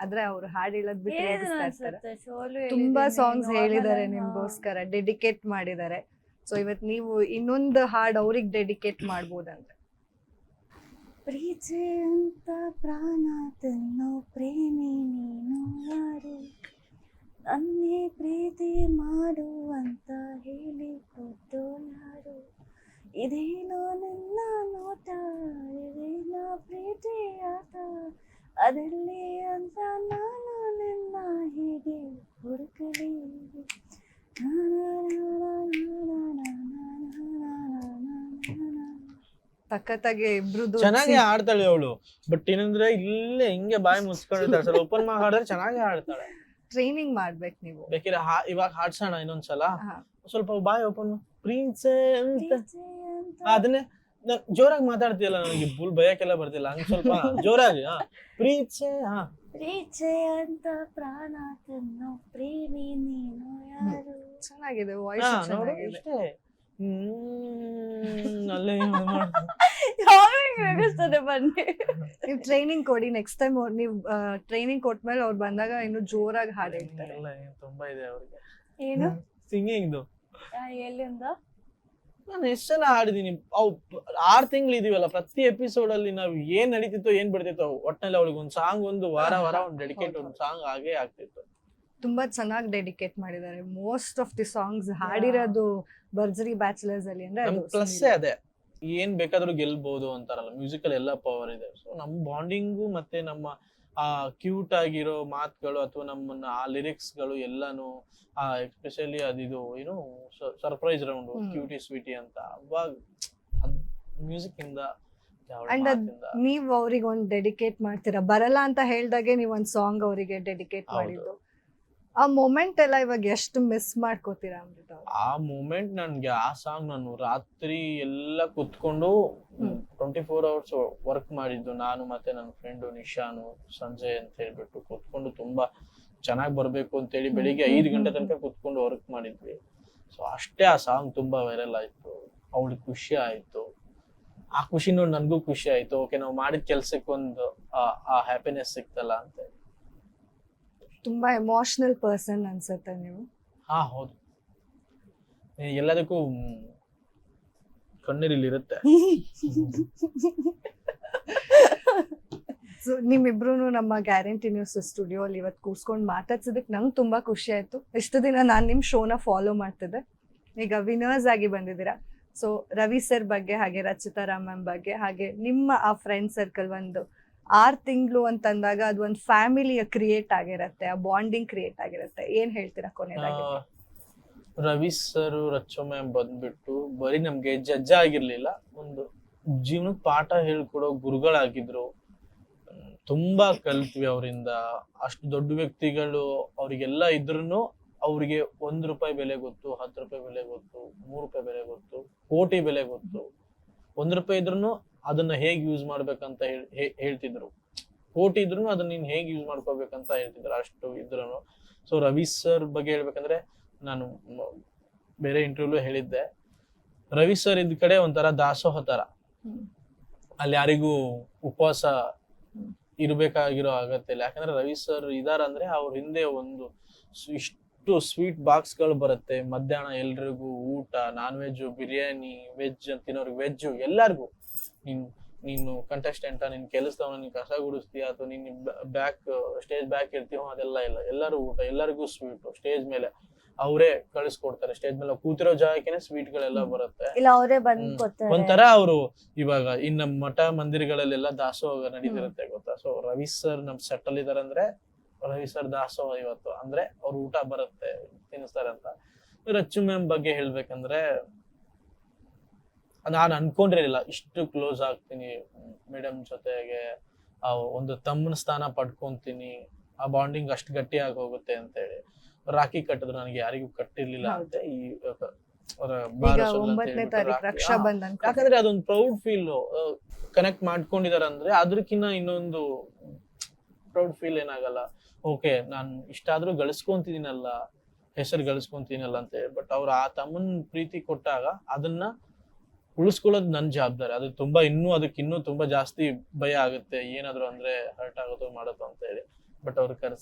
ಆದ್ರೆ ಅವ್ರು ಹಾಡ್ ಹೇಳೋದ್ ಬಿಟ್ಟು ರೇಗಿಸ್ತಾ ಇರ್ತಾರೆ. ತುಂಬಾ ಸಾಂಗ್ಸ್ ಹೇಳಿದ್ದಾರೆ ನಿಮ್ಗೋಸ್ಕರ, ಡೆಡಿಕೇಟ್ ಮಾಡಿದ್ದಾರೆ. ಸೊ ಇವತ್ ನೀವು ಇನ್ನೊಂದು ಹಾಡ್ ಅವ್ರಿಗೆ ಡೆಡಿಕೇಟ್ ಮಾಡ್ಬೋದಂದ್ರೆ? ಪ್ರೀತಿ ಅಂತ ಪ್ರಾಣ ತಿನ್ನೋ ಪ್ರೇಮಿ ನೀನು ಯಾರು, ನನ್ನೇ ಪ್ರೀತಿ ಮಾಡು ಅಂತ ಹೇಳಿ ಕೊಟ್ಟು ಯಾರು, ಇದೇನೋ ನನ್ನ ನೋಟ ಇದೇನೋ ಪ್ರೀತಿ ಆಟ, ಅದೆಲ್ಲಿ ಅಂತ ನಾನು ನಿನ್ನ ಹೀಗೆ ಹುಡುಕಲಿ. ಸಖತ್ತಾಗಿ ಇಬ್ರುದು ಚೆನ್ನಾಗಿ ಹಾಡ್ತಾಳೆ ಅವಳು. ಬಟ್ ಏನಂದ್ರೆ ಇಲ್ಲೇ ಹಿಂಗೆ ಬಾಯಿ ಮುಚ್ಕೊಂಡಿರ್ತಾಳೆ, ಸ್ವಲ್ಪ ಓಪನ್ ಮಾಡಿ ಹಾಡಿದ್ರೆ ಚೆನ್ನಾಗಿ ಹಾಡ್ತಾಳೆ. ಟ್ರೈನಿಂಗ್ ಮಾಡ್ಬೇಕು ನೀವು. ಬೇಕಿದ್ರೆ ಇವಾಗ ಹಾಡ್ಸೋಣ ಇನ್ನೊಂದ್ಸಲ, ಹಾ. ಸ್ವಲ್ಪ ಬಾಯಿ ಓಪನ್ ಪ್ರೀನ್ಸೆ ಅಂತ ಅದನ್ನೇ ಜೋರಾಗಿ ಮಾತಾಡ್ತೀಯಲ್ಲ, ನನಗೆ ಫುಲ್ ಭಯಕ್ಕೆಲ್ಲ ಬರ್ತಿಲ್ಲ, ಹಂಗ್ ಸ್ವಲ್ಪ ಜೋರಾಗಿ. ಪ್ರೀತ್ಸೆ ಪ್ರೀಚೆ ಅಂತ ಪ್ರಾಣ ತಿನ್ನೋ ಪ್ರೇಮಿ ನೀನು ಯಾರು. ಚೆನ್ನಾಗಿದೆ ವಾಯ್ಸ್ ನೋಡು ಚೆನ್ನಾಗಿದೆ. ಇಷ್ಟೇ. ಅಲ್ಲೇ ರೇಗಿಸ್ತದೆ ಬನ್ನಿ. ನೀವು ಟ್ರೈನಿಂಗ್ ಕೊಡಿ ನೆಕ್ಸ್ಟ್ ಟೈಮ್. ನೀವು ಟ್ರೈನಿಂಗ್ ಕೊಟ್ಮೇಲೆ ಅವ್ರು ಬಂದಾಗ ಇನ್ನು ಜೋರಾಗಿ ಹಾಡು ಹೇಳ್ತಾರೆ. ತುಂಬಾ ಇದೆ ಅವ್ರಿಗೆ ಏನು ಸಿಂಗಿಂಗ್ದು. ಎಲ್ಲಿಂದ ನಾನು ಎಷ್ಟೆಲ್ಲ ಹಾಡಿದೀನಿ. ಅವು 6 ತಿಂಗಳು ಇದೀವಲ್ಲ, ಪ್ರತಿ ಎಪಿಸೋಡ್ ಅಲ್ಲಿ ನಾವ್ ಏನ್ ನಡೀತಿತ್ತೋ ಏನ್ ಬಿಡ್ತಿತ್ತೋ ಒಟ್ನಲ್ಲಿ ಅವಳಿಗೆ ಒಂದ್ ಸಾಂಗ್, ಒಂದು ವಾರ ಒಂದು ಡೆಡಿಕೇಟ್ ಒಂದು ಸಾಂಗ್ ಆಗೇ ಆಗ್ತಿತ್ತು. ತುಂಬಾ ಚೆನ್ನಾಗಿ ಡೆಡಿಕೇಟ್ ಮಾಡಿದ್ದಾರೆ. ಮೋಸ್ಟ್ ಆಫ್ ದಿ ಸಾಂಗ್ಸ್ ಹಾಡಿರೋದು ಭರ್ಜರಿ ಬ್ಯಾಚಲರ್ಸ್ ಅಲ್ಲಿ ಅಂದ್ರೆ ನಮ್ ಅದು ಪ್ಲಸ್ ಸುನೀಲ್. ಅದೇ, ಏನ್ ಬೇಕಾದ್ರೂ ಗೆಲ್ಬಹುದು ಅಂತಾರಲ್ಲ, ಮ್ಯೂಸಿಕ್ ಅಲ್ಲಿ ಎಲ್ಲ ಪವರ್ ಇದೆ. ಸೊ ನಮ್ ಬಾಂಡಿಂಗು ಮತ್ತೆ ನಮ್ಮ ಆ ಕ್ಯೂಟ್ ಆಗಿರೋ ಮಾತುಗಳು ಅಥವಾ ನಮ್ಮನ್ನ ಆ ಲಿರಿಕ್ಸ್ ಗಳು ಎಲ್ಲಾನು ಎಸ್ಪೆಷಲಿ ಅದಿದು ಏನು ಸರ್ಪ್ರೈಸ್ ರೌಂಡ್ ಕ್ಯೂಟಿ ಸ್ವೀಟಿ ಅಂತ, ಅವಾಗ ಮ್ಯೂಸಿಕ್ ಇಂದ ಅಂಡ್ ನೀವ್ ಅವ್ರಿಗೆ ಒಂದ್ ಡೆಡಿಕೇಟ್ ಮಾಡ್ತೀರಾ, ಬರಲ್ಲ ಅಂತ ಹೇಳ್ದಾಗೆ ನೀವ್ ಒಂದ್ ಸಾಂಗ್ ಅವರಿಗೆ ಡೆಡಿಕೇಟ್ ಮಾಡಿದ್ದು. ಆ ಮೊಮೆಂಟ್ ಎಲ್ಲ ಇವಾಗ ಎಷ್ಟು ಮಿಸ್ ಮಾಡ್ಕೋತೀರಾ ಅಮೃತ ಅವ್ರೆ? ಆ ಮೂಮೆಂಟ್ ನನ್ಗೆ, ಆ ಸಾಂಗ್ ನಾನು ರಾತ್ರಿ ಎಲ್ಲ ಕುತ್ಕೊಂಡು 24 hours ವರ್ಕ್ ಮಾಡಿದ್ದು, ನಾನು ಮತ್ತೆ ನನ್ನ ಫ್ರೆಂಡು ನಿಶಾನು, ಸಂಜಯ್ ಅಂತ ಹೇಳ್ಬಿಟ್ಟು ಕುತ್ಕೊಂಡು ತುಂಬಾ ಚೆನ್ನಾಗಿ ಬರ್ಬೇಕು ಅಂತೇಳಿ ಬೆಳಿಗ್ಗೆ 5 ಗಂಟೆ ತನಕ ಕುತ್ಕೊಂಡು ವರ್ಕ್ ಮಾಡಿದ್ವಿ. ಸೊ ಅಷ್ಟೇ ಆ ಸಾಂಗ್ ತುಂಬಾ ವೈರಲ್ ಆಯ್ತು, ಅವಳಿಗೆ ಖುಷಿ ಆಯ್ತು, ಆ ಖುಷಿ ನೋಡಿ ನನ್ಗೂ ಖುಷಿ ಆಯ್ತು. ಓಕೆ, ನಾವು ಮಾಡಿದ ಕೆಲ್ಸಕ್ಕೊಂದು ಆ ಹ್ಯಾಪಿನೆಸ್ ಸಿಕ್ತಲ್ಲ ಅಂತ. ತುಂಬಾ ಎಮೋಷನಲ್ ಪರ್ಸನ್ ಅನ್ಸುತ್ತೆ ನೀವು. ಹೌದು, ಎಲ್ಲದಕ್ಕೂ ಕಣ್ಣೀರಿಲ್ಲಿರುತ್ತೆ. ಸೊ ನಿಮ್ಮಿಬ್ರು ನಮ್ಮ ಗ್ಯಾರಂಟಿ ನ್ಯೂಸ್ ಸ್ಟುಡಿಯೋ ಅಲ್ಲಿ ಇವತ್ತು ಕೂರ್ಸ್ಕೊಂಡು ಮಾತಾಡ್ಸಿದಕ್ಕೆ ನಂಗೆ ತುಂಬಾ ಖುಷಿ ಆಯ್ತು. ಇಷ್ಟು ದಿನ ನಾನು ನಿಮ್ಮ ಶೋನ ಫಾಲೋ ಮಾಡ್ತಿದ್ದೆ, ಈಗ ವಿನರ್ಸ್ ಆಗಿ ಬಂದಿದ್ದೀರಾ. ಸೊ ರವಿ ಸರ್ ಬಗ್ಗೆ, ಹಾಗೆ ರಚಿತಾ ರಾಮ್ ಮ್ಯಾಮ್ ಬಗ್ಗೆ, ಹಾಗೆ ನಿಮ್ಮ ಆ ಫ್ರೆಂಡ್ ಸರ್ಕಲ್ ಒಂದು 6 ತಿಂಗಳು ಅಂತಂದಾಗ ಅದು ಒಂದು ಫ್ಯಾಮಿಲಿಯ ಕ್ರಿಯೇಟ್ ಆಗಿರತ್ತೆ, ಆ ಬಾಂಡಿಂಗ್ ಕ್ರಿಯೇಟ್ ಆಗಿರತ್ತೆ. ಏನ್ ಹೇಳ್ತೀರಾ ಕೊನೆಯದಾಗಿ? ರವಿ ಸರ್, ರಚ್ಚೋ ಮ್ಯಾಮ್ ಬಂದ್ಬಿಟ್ಟು ಬರೀ ನಮ್ಗೆ ಜಡ್ಜ್ ಆಗಿರ್ಲಿಲ್ಲ, ಒಂದು ಜೀವನಕ್ಕೆ ಪಾಠ ಹೇಳ್ಕೊಡೋ ಗುರುಗಳಾಗಿದ್ರು. ತುಂಬಾ ಕಲ್ತ್ವಿ ಅವರಿಂದ. ಅಷ್ಟು ದೊಡ್ಡ ವ್ಯಕ್ತಿಗಳು ಅವ್ರಿಗೆಲ್ಲ ಇದ್ರೂ ಅವ್ರಿಗೆ 1 ರೂಪಾಯಿ ಬೆಲೆ ಗೊತ್ತು, 10 ರೂಪಾಯಿ ಬೆಲೆ ಗೊತ್ತು, 3 ರೂಪಾಯಿ ಬೆಲೆ ಗೊತ್ತು, ಕೋಟಿ ಬೆಲೆ ಗೊತ್ತು. 1 ರೂಪಾಯಿ ಇದ್ರೂ ಅದನ್ನ ಹೇಗ್ ಯೂಸ್ ಮಾಡ್ಬೇಕಂತ ಹೇಳ್ತಿದ್ರು, ಕೋಟಿ ಇದ್ರು ಅದನ್ನ ನೀನ್ ಹೇಗ್ ಯೂಸ್ ಮಾಡ್ಕೋಬೇಕಂತ ಹೇಳ್ತಿದ್ರು, ಅಷ್ಟು ಇದ್ರು. ಸೊ ರವಿ ಸರ್ ಬಗ್ಗೆ ಹೇಳ್ಬೇಕಂದ್ರೆ, ನಾನು ಬೇರೆ ಇಂಟರ್ವ್ಯೂ ಹೇಳಿದ್ದೆ, ರವಿ ಸರ್ ಇದ್ ಕಡೆ ಒಂಥರ ದಾಸೋಹ ತರ. ಅಲ್ಲಿ ಯಾರಿಗೂ ಉಪವಾಸ ಇರ್ಬೇಕಾಗಿರೋ ಅಗತ್ಯ ಇಲ್ಲ. ಯಾಕಂದ್ರೆ ರವಿ ಸರ್ ಇದಾರಂದ್ರೆ ಅವ್ರ ಹಿಂದೆ ಒಂದು ಇಷ್ಟು ಸ್ವೀಟ್ ಬಾಕ್ಸ್ ಗಳು ಬರುತ್ತೆ. ಮಧ್ಯಾಹ್ನ ಎಲ್ರಿಗೂ ಊಟ, ನಾನ್ ವೆಜ್, ಬಿರಿಯಾನಿ, ವೆಜ್ ತಿನ್ನೋರ್ಗೆ ವೆಜ್, ಎಲ್ಲಾರ್ಗು. ನೀನು ಕಂಟೆಸ್ಟೆಂಟ್, ನಿನ್ ಕೆಲಸದವನ, ನೀನ್ ಕಸ ಗುಡಿಸ್ತೀಯ ಅಥವಾ ನೀನ್ ಸ್ಟೇಜ್ ಬ್ಯಾಕ್ ಇರ್ತೀವೋ, ಅದೆಲ್ಲ ಇಲ್ಲ. ಎಲ್ಲರೂ ಊಟ, ಎಲ್ಲರಿಗೂ ಸ್ವೀಟ್. ಸ್ಟೇಜ್ ಮೇಲೆ ಅವರೇ ಕಳಿಸ್ಕೊಡ್ತಾರೆ. ಸ್ಟೇಜ್ ಮೇಲೆ ಕೂತಿರೋ ಜಾಗಕ್ಕೆ ಸ್ವೀಟ್ ಗಳೆಲ್ಲ ಬರುತ್ತೆ. ಇಲ್ಲ ಅವರೇ ಬಂದ್ಕೊಡ್ತಾರೆ. ಒಂಥರ ಅವರು ಇವಾಗ ಇನ್ನ ಮಠ ಮಂದಿರಗಳಲ್ಲೆಲ್ಲ ದಾಸೋಹ ನಡೀತಿರುತ್ತೆ, ಗೊತ್ತಾ? ಸೊ ರವಿ ಸರ್ ನಮ್ ಸೆಟಲ್ ಇದಾರೆ ಅಂದ್ರೆ ರವಿ ಸರ್ ದಾಸೋಹ ಇವತ್ತು. ಅಂದ್ರೆ ಅವ್ರ ಊಟ ಬರುತ್ತೆ, ತಿನ್ನಿಸ್ತಾರೆ ಅಂತ. ರಚ್ಚು ಮ್ಯಾಮ್ ಬಗ್ಗೆ ಹೇಳ್ಬೇಕಂದ್ರೆ, ನಾನು ಅನ್ಕೊಂಡಿರಲಿಲ್ಲ ಇಷ್ಟು ಕ್ಲೋಸ್ ಆಗ್ತೀನಿ ಮೇಡಮ್ ಜೊತೆಗೆ, ಒಂದು ತಮ್ಮನ ಸ್ಥಾನ ಪಡ್ಕೊಂತೀನಿ, ಆ ಬಾಂಡಿಂಗ್ ಅಷ್ಟು ಗಟ್ಟಿಯಾಗಿ ಹೋಗುತ್ತೆ ಅಂತ ಹೇಳಿ. ರಾಖಿ ಕಟ್ಟಿದ್ರು, ನನಗೆ ಯಾರಿಗೂ ಕಟ್ಟಿರ್ಲಿಲ್ಲ ಅಂತ. ಈ ಈಗ 9ನೇ ತಾರೀಕು ರಕ್ಷಾ ಬಂಧನ್, ಯಾಕಂದ್ರೆ ಅದೊಂದು ಪ್ರೌಡ್ ಫೀಲ್ ಕನೆಕ್ಟ್ ಮಾಡ್ಕೊಂಡಿದಾರೆ ಅಂದ್ರೆ, ಅದಕ್ಕಿನ್ನ ಇನ್ನೊಂದು ಪ್ರೌಡ್ ಫೀಲ್ ಏನಾಗಲ್ಲ. ಓಕೆ, ನಾನು ಇಷ್ಟಾದ್ರೂ ಗಳಿಸ್ಕೊಂತಿದ್ದೀನಲ್ಲ, ಹೆಸರು ಗಳಿಸ್ಕೊಂತೀನಲ್ಲ ಅಂತ ಹೇಳಿ. ಬಟ್ ಅವ್ರು ಆ ತಮ್ಮನ್ ಪ್ರೀತಿ ಕೊಟ್ಟಾಗ ಅದನ್ನ ಉಳಿಸ್ಕೊಳ್ಳೋದು ನನ್ ಜವಾಬ್ದಾರಿ. ಅದು ತುಂಬಾ ಅದಕ್ಕಿನ್ನೂ ತುಂಬಾ ಜಾಸ್ತಿ ಭಯ ಆಗುತ್ತೆ, ಏನಾದ್ರು ಅಂದ್ರೆ ಹರ್ಟ್ ಆಗೋದು ಮಾಡೋದು ಅಂತ ಹೇಳಿ. ಬಟ್ ಅವ್ರು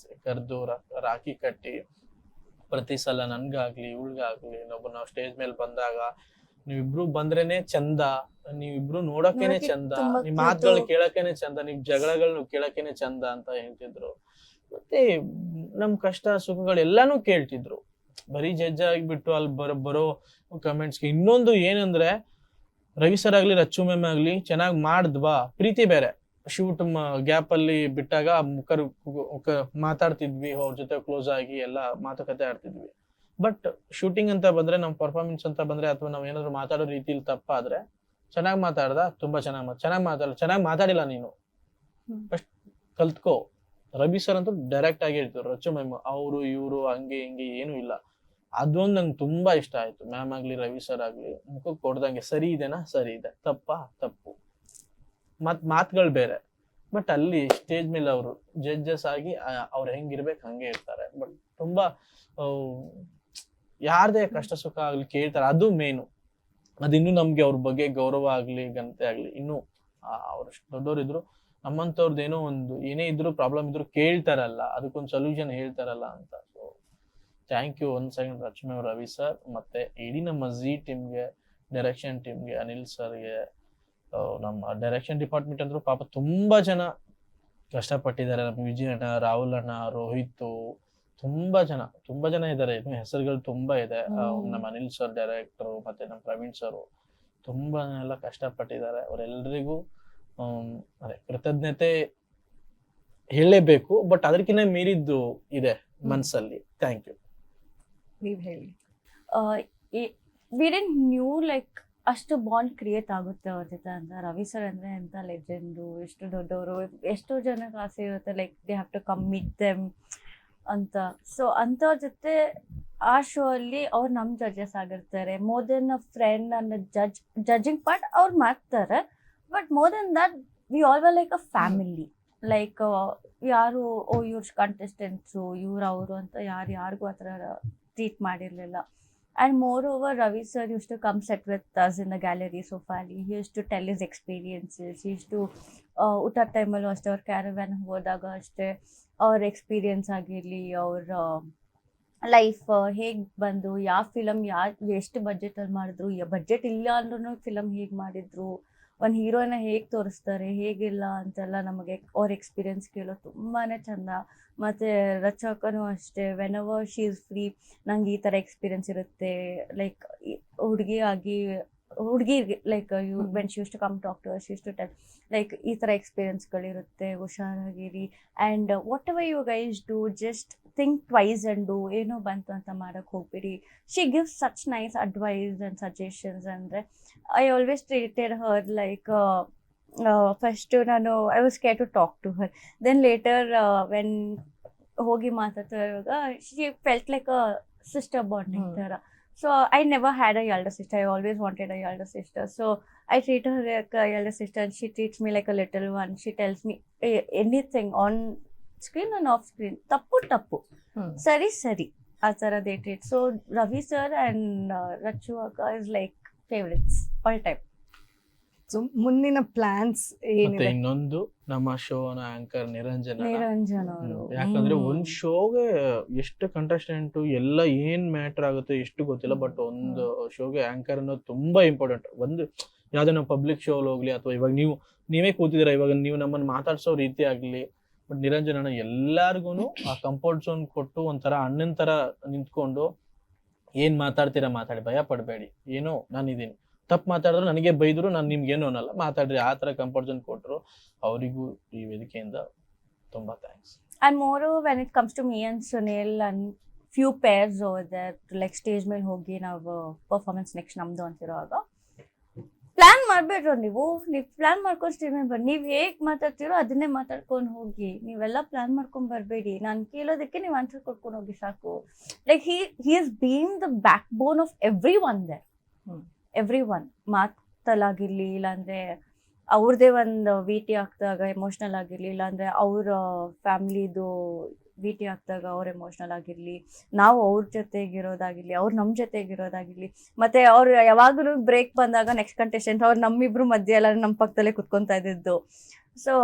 ಕರೆದು ರಾಖಿ ಕಟ್ಟಿ ಪ್ರತಿ ಸಲ ನನ್ಗಾಗ್ಲಿ ಇವಳ್ಗಾಗ್ಲಿ ನಾವು ಸ್ಟೇಜ್ ಮೇಲೆ ಬಂದಾಗ, ನೀವಿಬ್ರು ಬಂದ್ರೇನೆ ಚಂದ, ನೀವಿಬ್ರು ನೋಡಕ್ಕೇನೆ ಚಂದ, ನಿಮ್ ಮಾತುಗಳು ಕೇಳಕ್ಕೇನೆ ಚಂದ, ನಿಮ್ ಜಗಳಗಳನ್ನ ಕೇಳಕ್ಕೇನೆ ಚಂದ ಅಂತ ಹೇಳ್ತಿದ್ರು. ಮತ್ತೆ ನಮ್ ಕಷ್ಟ ಸುಖಗಳು ಎಲ್ಲಾನು ಕೇಳ್ತಿದ್ರು. ಬರೀ ಜಡ್ಜ್ ಆಗಿಬಿಟ್ಟು ಅಲ್ಲಿ ಬರೋ ಕಮೆಂಟ್ಸ್ಗೆ. ಇನ್ನೊಂದು ಏನಂದ್ರೆ, ರವಿ ಸರ್ ಆಗ್ಲಿ ರಚ್ಚು ಮ್ಯಾಮ್ ಆಗ್ಲಿ ಚೆನ್ನಾಗಿ ಮಾಡಿದ್ವಾ, ಪ್ರೀತಿ ಬೇರೆ. ಶೂಟ್ ಗ್ಯಾಪ್ ಅಲ್ಲಿ ಬಿಟ್ಟಾಗ ಮಾತಾಡ್ತಿದ್ವಿ, ಅವ್ರ ಜೊತೆ ಕ್ಲೋಸ್ ಆಗಿ ಎಲ್ಲ ಮಾತುಕತೆ ಆಡ್ತಿದ್ವಿ. ಬಟ್ ಶೂಟಿಂಗ್ ಅಂತ ಬಂದ್ರೆ, ನಮ್ ಪರ್ಫಾರ್ಮೆನ್ಸ್ ಅಂತ ಬಂದ್ರೆ, ಅಥವಾ ನಾವ್ ಏನಾದ್ರು ಮಾತಾಡೋ ರೀತಿಲಿ ತಪ್ಪಾದ್ರೆ, ಚೆನ್ನಾಗಿ ಮಾತಾಡ್ದ, ತುಂಬಾ ಚೆನ್ನಾಗಿ ಮಾತಾಡಿಲ್ಲ ನೀನು, ಫಸ್ಟ್ ಕಲ್ತ್ಕೋ. ರವಿ ಸರ್ ಅಂತೂ ಡೈರೆಕ್ಟ್ ಆಗಿ ಹೇಳ್ತಿದ್ರು, ರಚ್ಚು ಮ್ಯಾಮ್ ಅವರು ಇವರು ಹಂಗೆ ಹಿಂಗೆ ಏನು ಇಲ್ಲ. ಅದೊಂದು ನಂಗೆ ತುಂಬಾ ಇಷ್ಟ ಆಯ್ತು. ಮ್ಯಾಮ್ ಆಗ್ಲಿ ರವಿ ಸರ್ ಆಗ್ಲಿ ಮುಖಕ್ಕೆ ಕೊಡ್ದಂಗೆ, ಸರಿ ಇದೆನಾ, ಸರಿ ಇದೆ, ತಪ್ಪು ಮಾತುಗಳು ಬೇರೆ. ಬಟ್ ಅಲ್ಲಿ ಸ್ಟೇಜ್ ಮೇಲೆ ಅವರು ಜಡ್ಜಸ್ ಆಗಿ ಅವ್ರು ಹೆಂಗಿರ್ಬೇಕು ಹಂಗೆ ಇರ್ತಾರೆ. ಬಟ್ ತುಂಬಾ ಯಾರ್ದೇ ಕಷ್ಟ ಸುಖ ಆಗ್ಲಿ ಕೇಳ್ತಾರೆ, ಅದು ಮೇನು. ಅದಿನ್ನೂ ನಮ್ಗೆ ಅವ್ರ ಬಗ್ಗೆ ಗೌರವ ಆಗ್ಲಿ ಘನತೆ ಆಗ್ಲಿ, ಇನ್ನೂ ಅವ್ರು ದೊಡ್ಡವರಿದ್ರು, ನಮ್ಮಂತವ್ರದ್ದು ಏನೋ ಒಂದು ಏನೇ ಇದ್ರು ಪ್ರಾಬ್ಲಮ್ ಇದ್ರು ಕೇಳ್ತಾರಲ್ಲ, ಅದಕ್ಕೊಂದು ಸೊಲ್ಯೂಷನ್ ಹೇಳ್ತಾರಲ್ಲ ಅಂತ. So thank you one second Rachana Ravi sir, ಮತ್ತೆ ಇಡೀ ನಮ್ಮ ಜಿ ಟೀಮ್ಗೆ, ಡೈರೆಕ್ಷನ್ ಟೀಮ್ಗೆ, ಅನಿಲ್ ಸರ್ಗೆ, ನಮ್ಮ ಡೈರೆಕ್ಷನ್ ಡಿಪಾರ್ಟ್ಮೆಂಟ್ ಅಂದ್ರು ಪಾಪ ತುಂಬಾ ಜನ ಕಷ್ಟಪಟ್ಟಿದ್ದಾರೆ. ನಮ್ಮ ವಿಜಯ್ ಅಣ್ಣ, ರಾಹುಲ್ ಅಣ್ಣ, ರೋಹಿತ್, ತುಂಬಾ ಜನ ಇದ್ದಾರೆ. ಇನ್ನು ಹೆಸರುಗಳು ತುಂಬಾ ಇದೆ. ನಮ್ಮ ಅನಿಲ್ ಸರ್ ಡೈರೆಕ್ಟರ್, ಮತ್ತೆ ನಮ್ಮ ಪ್ರವೀಣ್ ಸರ್ ತುಂಬಾ ಎಲ್ಲ ಕಷ್ಟಪಟ್ಟಿದ್ದಾರೆ. ಅವರೆಲ್ಲರಿಗೂ ಅದೇ ಕೃತಜ್ಞತೆ ಹೇಳಲೇಬೇಕು. ಬಟ್ ಅದಕ್ಕಿಂತ ಮೀರಿದ್ದು ಇದೆ ಮನ್ಸಲ್ಲಿ. Thank you. ನೀವ್ ಹೇಳಿ. ವಿ ಡಿಡ್ಂಟ್ ನ್ಯೂ ಲೈಕ್ ಅಷ್ಟು ಬಾಂಡ್ ಕ್ರಿಯೇಟ್ ಆಗುತ್ತೆ ಅವ್ರ ಜೊತೆ ಅಂತ. ರವಿ ಸರ್ ಅಂದರೆ ಎಂಥ ಲೆಜೆಂಡು, ಎಷ್ಟು ದೊಡ್ಡವರು, ಎಷ್ಟೋ ಜನಕ್ಕೆ ಆಸೆ ಇರುತ್ತೆ like they have to come meet them ಅಂತ. ಸೊ ಅಂಥವ್ರ ಜೊತೆ ಆ ಶೋ ಅಲ್ಲಿ ಅವ್ರು ನಮ್ಮ ಜಡ್ಜಸ್ ಆಗಿರ್ತಾರೆ. ಮೋರ್ ದೆನ್ ಅ ಫ್ರೆಂಡ್ ಅನ್ನೋ ಜಡ್ಜಿಂಗ್ ಪಾರ್ಟ್ ಅವ್ರು ಮಾಡ್ತಾರೆ. But more than that we all were like a family. Like ಯಾರು ಇವ್ರ ಕಂಟೆಸ್ಟೆಂಟ್ಸು, ಅವರು ಅಂತ ಯಾರಿಗೂ ಆ ಥರ ಟ್ರೀಟ್ ಮಾಡಿರಲಿಲ್ಲ. And moreover, Ravi sir used to come sit with us in the gallery sofa. He used to tell his experiences. He used to ಊಟ ಟೈಮಲ್ಲೂ ಅಷ್ಟೇ, ಅವ್ರ ಕ್ಯಾರವ್ಯಾನ್ ಹೋದಾಗ ಅಷ್ಟೇ ಅವ್ರ ಎಕ್ಸ್ಪೀರಿಯನ್ಸ್ ಆಗಿರಲಿ, ಅವ್ರ ಲೈಫ್ ಹೇಗೆ ಬಂದು, ಯಾವ ಫಿಲಮ್ ಎಷ್ಟು ಬಜೆಟಲ್ಲಿ ಮಾಡಿದ್ರು, ಬಜೆಟ್ ಇಲ್ಲ ಅಂದ್ರೂ ಫಿಲಮ್ ಹೇಗೆ ಮಾಡಿದ್ರು, ಒಂದು ಹೀರೋಯಿನ ಹೇಗೆ ತೋರಿಸ್ತಾರೆ, ಹೇಗಿಲ್ಲ ಅಂತೆಲ್ಲ ನಮಗೆ ಅವ್ರ ಎಕ್ಸ್ಪೀರಿಯನ್ಸ್ ಕೇಳೋದು ತುಂಬಾ ಚೆಂದ. ಮತ್ತು ರಚಕನೂ ಅಷ್ಟೇ, whenever she is free, ನಂಗೆ ಈ ಥರ ಎಕ್ಸ್ಪೀರಿಯನ್ಸ್ ಇರುತ್ತೆ, ಲೈಕ್ ಹುಡುಗಿಗೆ like when she use to come talk to us, she use to tell like ಈ ಥರ ಎಕ್ಸ್ಪೀರಿಯನ್ಸ್ಗಳಿರುತ್ತೆ, ಹುಷಾರಾಗಿರಿ. And whatever you guys do, just think twice and do. ಏನೋ ಬಂತು ಅಂತ ಮಾಡೋಕ್ಕೆ ಹೋಗ್ಬಿಡಿ. She gives such nice advice and suggestions. ಅಂದರೆ I always treated her like first I was care to talk to her. Then later when ಹೋಗಿ ಮಾತಾಡ್ತಾ ಇರುವಾಗ she felt like a sister bonding ಥರ. So I never had a elder sister. I always wanted a elder sister. So I treat her like a elder sister and she treats me like a little one. She tells me anything on screen and off screen. Tappu. Sari. A thara they treat. So Ravi sir and Rachu akka is like favorites all time. So ಮುಂದಿನ plants ಮತ್ತೆ ಏನಿದೆ? ಇನ್ನೊಂದು ನಮ್ಮ ಶೋನ anchor ನಿರಂಜನ ಅವರು. ಯಾಕಂದ್ರೆ ಒಂದ್ ಶೋಗೆ ಎಷ್ಟು contestant ಎಲ್ಲ ಏನ್ ಮ್ಯಾಟರ್ ಆಗುತ್ತೆ ಎಷ್ಟು ಗೊತ್ತಿಲ್ಲ. ಬಟ್ ಒಂದು ಶೋಗೆ ಆಂಕರ್ ಅನ್ನೋದು ತುಂಬಾ ಇಂಪಾರ್ಟೆಂಟ್. ಒಂದು ಯಾವ್ದೇ ನಾವು ಪಬ್ಲಿಕ್ ಶೋ ಹೋಗ್ಲಿ, ಅಥವಾ ಇವಾಗ ನೀವೇ ಕೂತಿದ್ದೀರಾ, ಇವಾಗ ನೀವು ನಮ್ಮನ್ನ ಮಾತಾಡ್ಸೋ ರೀತಿ ಆಗ್ಲಿ, ಬಟ್ ನಿರಂಜನ ಎಲ್ಲಾರ್ಗು ಆ ಕಂಫರ್ಟ್ ಝೋನ್ ಕೊಟ್ಟು ಒಂಥರ ಅಣ್ಣನ ತರ ನಿಂತ್ಕೊಂಡು ಏನ್ ಮಾತಾಡ್ತೀರಾ ಮಾತಾಡಿ, ಭಯ ಪಡಬೇಡಿ, ಏನೋ ನಾನಿದ್ದೀನಿ, ತಪ್ಪು ಮಾತಾಡಿದ್ರು ನನಗೆ ಬೈದ್ರು, ನಾನು ನಿಮ್ಗೇನು ಅನ್ನಲ್ಲ, ಮಾತಾಡ್ರಿ, ಆ ಥರ ಕಂಫರ್ಟ್ ಝೋನ್ ಕೊಟ್ಟರು. ಅವರಿಗೂ ಈ ವೇದಿಕೆಯಿಂದ ತುಂಬಾ thanks. And moreover, when it comes to me and Sunil and few pairs over there, like stage ಮೇಲೆ ಹೋಗಿ ನಾವು ಪರ್ಫಾರ್ಮೆನ್ಸ್ ನೆಕ್ಸ್ಟ್ ನಮ್ದು ಅಂತಿರುವಾಗ ಪ್ಲಾನ್ ಮಾಡಬೇಡ್ರು. ನೀವು ಪ್ಲಾನ್ ಮಾಡ್ಕೊಂಡು ಸ್ಟೇಜ್ ಮೇಲೆ ಬರ್ರಿ. ನೀವು ಹೇಗೆ ಮಾತಾಡ್ತೀರೋ ಅದನ್ನೇ ಮಾತಾಡ್ಕೊಂಡು ಹೋಗಿ. ನೀವೆಲ್ಲ ಪ್ಲಾನ್ ಮಾಡ್ಕೊಂಡು ಬರಬೇಡಿ. ನಾನು ಕೇಳೋದಕ್ಕೆ ನೀವು ಆನ್ಸರ್ ಕೊಟ್ಕೊಂಡು ಹೋಗಿ ಸಾಕು. Like he is been the backbone of everyone there. Everyone ಮಾತಲ್ಲಾಗಿರಲಿ, ಇಲ್ಲಾಂದರೆ ಅವ್ರದ್ದೇ ಒಂದು ವಿ ಟಿ ಆಗ್ದಾಗ ಎಮೋಷ್ನಲ್ ಆಗಿರಲಿ, ಇಲ್ಲಾಂದರೆ ಅವರ ಫ್ಯಾಮ್ಲಿದು ವಿ ಟಿ ಆಗ್ದಾಗ ಅವ್ರು ಎಮೋಷ್ನಲ್ ಆಗಿರಲಿ, ನಾವು ಅವ್ರ ಜೊತೆಗಿರೋದಾಗಿರಲಿ, ಅವ್ರು ನಮ್ಮ ಜೊತೆಗಿರೋದಾಗಿರಲಿ. ಮತ್ತು ಅವ್ರು ಯಾವಾಗಲೂ ಬ್ರೇಕ್ ಬಂದಾಗ ನೆಕ್ಸ್ಟ್ ಕಂಟೆಸ್ಟೆಂಟ್ ಅವ್ರು ನಮ್ಮಿಬ್ರು ಮಧ್ಯೆ ಎಲ್ಲ ನಮ್ಮ ಪಕ್ಕದಲ್ಲೇ ಕುತ್ಕೊತಾ ಇದ್ದಿದ್ದು. ಸೊ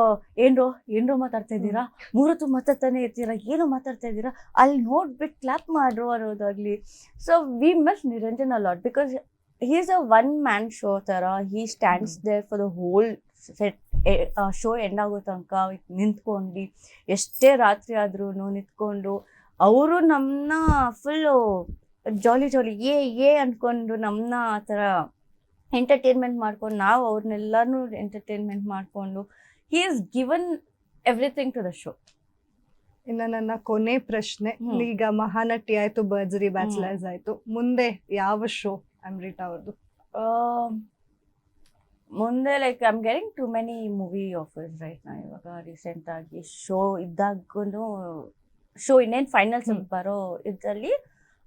ಏನ್ರೋ ಮಾತಾಡ್ತಾ ಇದ್ದೀರಾ, ಮೂರತ್ತು ಮಾತಾಡ್ತಾನೆ ಇರ್ತೀರಾ, ಏನೋ ಮಾತಾಡ್ತಾ ಇದ್ದೀರಾ, ಅಲ್ಲಿ ನೋಡ್ಬಿಟ್ಟು ಕ್ಲಾಪ್ ಮಾಡ್ರು ಅನ್ನೋದಾಗಲಿ. So we miss Niranjan a lot because he is a one-man show ಥರ. he stands there for the whole set. Show end ಆಗೋ ತನಕ ನಿಂತ್ಕೊಂಡು, ಎಷ್ಟೇ ರಾತ್ರಿ ಆದ್ರೂ ನಿಂತ್ಕೊಂಡು ಅವರು ನಮ್ಮನ್ನ ಫುಲ್ಲು ಜಾಲಿ ಏ ಅಂದ್ಕೊಂಡು ನಮ್ಮನ್ನ ಆ ಥರ ಎಂಟರ್ಟೈನ್ಮೆಂಟ್ ಮಾಡ್ಕೊಂಡು, ನಾವು ಅವ್ರನ್ನೆಲ್ಲನೂ ಎಂಟರ್ಟೈನ್ಮೆಂಟ್ ಮಾಡಿಕೊಂಡು he has given everything to the show. ಇನ್ನ ನನ್ನ ಕೊನೆ ಪ್ರಶ್ನೆ, ಈಗ ಮಹಾನಟಿ ಆಯ್ತು, ಭರ್ಜರಿ ಬ್ಯಾಚಲರ್ಸ್ ಆಯ್ತು, ಮುಂದೆ ಯಾವ ಶೋ ಅಮೃತ ಅವ್ರದ್ದು? ಮುಂದೆ like I am getting to many movie offers right ನಾ. ಇವಾಗ ರೀಸೆಂಟ್ ಆಗಿ ಶೋ ಇದ್ದಾಗೂ ಶೋ ಇನ್ನೇನು ಫೈನಲ್ಸ್ ಬರೋ ಇದರಲ್ಲಿ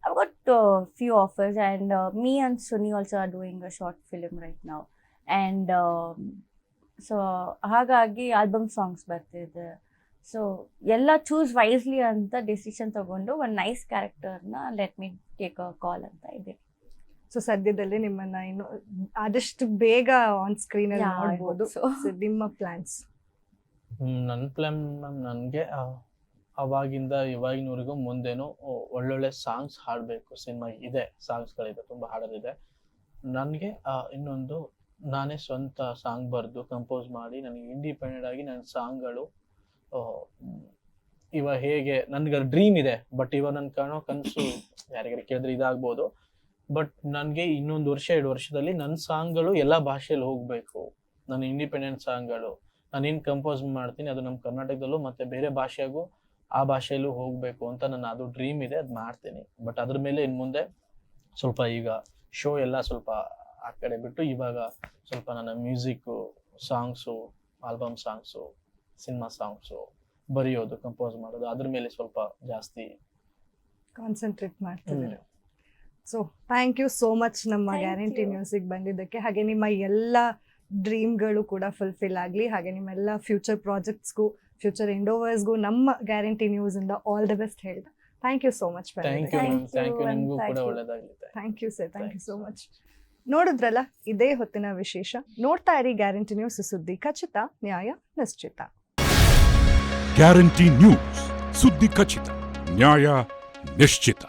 I got few offers and me and Suni also are doing a short film right now and so ಹಾಗಾಗಿ ಆಲ್ಬಮ್ ಸಾಂಗ್ಸ್ ಬರ್ತಿದೆ. So ಎಲ್ಲ ಚೂಸ್ ವೈಸ್ಲಿ ಅಂತ ಡಿಸಿಷನ್ ತಗೊಂಡು ಒಂದು ನೈಸ್ ಕ್ಯಾರೆಕ್ಟರ್ನ let me take a call ಅಂತ ಇದೆ. ಸೊ ಸದ್ಯದಲ್ಲಿ ನಿಮ್ಮನ್ನ ಇನ್ನು ಆದಷ್ಟು ಬೇಗ ಆನ್ ಸ್ಕ್ರೀನ್ ಅಲ್ಲಿ ನೋಡ್ಬೋದು. ನಿಮ್ಮ ಪ್ಲಾನ್ಸ್? ನನ್ನ ಪ್ಲಾನ್ ನನಗೆ ಅವಾಗಿಂದ ಇವಾಗಿನವರೆಗೂ ಮುಂದೇನು ಒಳ್ಳೊಳ್ಳೆ ಸಾಂಗ್ಸ್ ಹಾಡಬೇಕು. ಸಿನಿಮಾ ಇದೆ, ಸಾಂಗ್ಸ್ಗಳಿದೆ, ತುಂಬ ಹಾಡೋದಿದೆ. ನನಗೆ ಇನ್ನೊಂದು ನಾನೇ ಸ್ವಂತ ಸಾಂಗ್ ಬರೆದು ಕಂಪೋಸ್ ಮಾಡಿ ನನಗೆ ಇಂಡಿಪೆಂಡೆಂಟ್ ಆಗಿ ನನ್ನ ಸಾಂಗ್ಗಳು ಇವಾಗ ಹೇಗೆ ನನಗೆ ಡ್ರೀಮ್ ಇದೆ, ಬಟ್ ಇವಾಗ ನನ್ನ ಕಾಣೋ ಕನಸು ಯಾರಿಗಾರು ಕೇಳಿದ್ರೆ ಇದಾಗ್ಬೋದು. ಬಟ್ ನನಗೆ ಇನ್ನೊಂದು ವರ್ಷ 2 ವರ್ಷದಲ್ಲಿ ನನ್ನ ಸಾಂಗ್ಗಳು ಎಲ್ಲ ಭಾಷೆಯಲ್ಲಿ ಹೋಗಬೇಕು. ನನ್ನ ಇಂಡಿಪೆಂಡೆಂಟ್ ಸಾಂಗ್ಗಳು ನಾನೇನು ಕಂಪೋಸ್ ಮಾಡ್ತೀನಿ ಅದು ನಮ್ಮ ಕರ್ನಾಟಕದಲ್ಲೂ ಮತ್ತು ಬೇರೆ ಭಾಷೆಗೂ ಆ ಭಾಷೆಯಲ್ಲೂ ಹೋಗಬೇಕು ಅಂತ ನನ್ನ ಅದು ಡ್ರೀಮ್ ಇದೆ, ಅದು ಮಾಡ್ತೀನಿ. ಬಟ್ ಅದ್ರ ಮೇಲೆ ಇನ್ನು ಮುಂದೆ ಸ್ವಲ್ಪ ಈಗ ಶೋ ಎಲ್ಲ ಸ್ವಲ್ಪ ಆ ಕಡೆ ಬಿಟ್ಟು ಇವಾಗ ಸ್ವಲ್ಪ ನನ್ನ music, songs, album songs, cinema songs, ಬರೆಯೋದು, ಕಂಪೋಸ್ ಮಾಡೋದು ಅದ್ರ ಮೇಲೆ ಸ್ವಲ್ಪ ಜಾಸ್ತಿ ಕಾನ್ಸಂಟ್ರೇಟ್ ಮಾಡ್ತಿದ್ದಾರೆ. So thank you so much ನಮ್ಮ ಗ್ಯಾರಂಟಿ ಮ್ಯೂಸಿಕ್ ಬಂದಿದ್ದಕ್ಕೆ. ಹಾಗೆ ನಿಮ್ಮ ಎಲ್ಲ ಡ್ರೀಮ್ಗಳು ಕೂಡ ಫುಲ್ಫಿಲ್ ಆಗಲಿ. ಹಾಗೆ ನಿಮ್ಮೆಲ್ಲ ಫ್ಯೂಚರ್ ಪ್ರಾಜೆಕ್ಟ್ಸ್ಗೂ, ಫ್ಯೂಚರ್ ಎಂಡೋವರ್ಸ್ಗೂ ನಮ್ಮ ಗ್ಯಾರಂಟಿ ನ್ಯೂಸಿಂದ ಆಲ್ ದ ಬೆಸ್ಟ್ ಹೇಳ್ತಾ thank you so much. Thank you, ನಿಮಗೂ ಕೂಡ ಒಳ್ಳೆಯದಾಗಲಿ. Thank you sir, thank you so much. ನೋಡಿದ್ರಲ್ಲ, ಇದೇ ಹೊತ್ತಿನ ವಿಶೇಷ. ನೋಡ್ತಾ ಇರಿ ಗ್ಯಾರಂಟಿ ನ್ಯೂಸ್, ಸುದ್ದಿ ಖಚಿತ, ನ್ಯಾಯ ನಿಶ್ಚಿತ. ಗ್ಯಾರಂಟಿ ನ್ಯೂಸ್, ಸುದ್ದಿ ಖಚಿತ, ನ್ಯಾಯ ನಿಶ್ಚಿತ.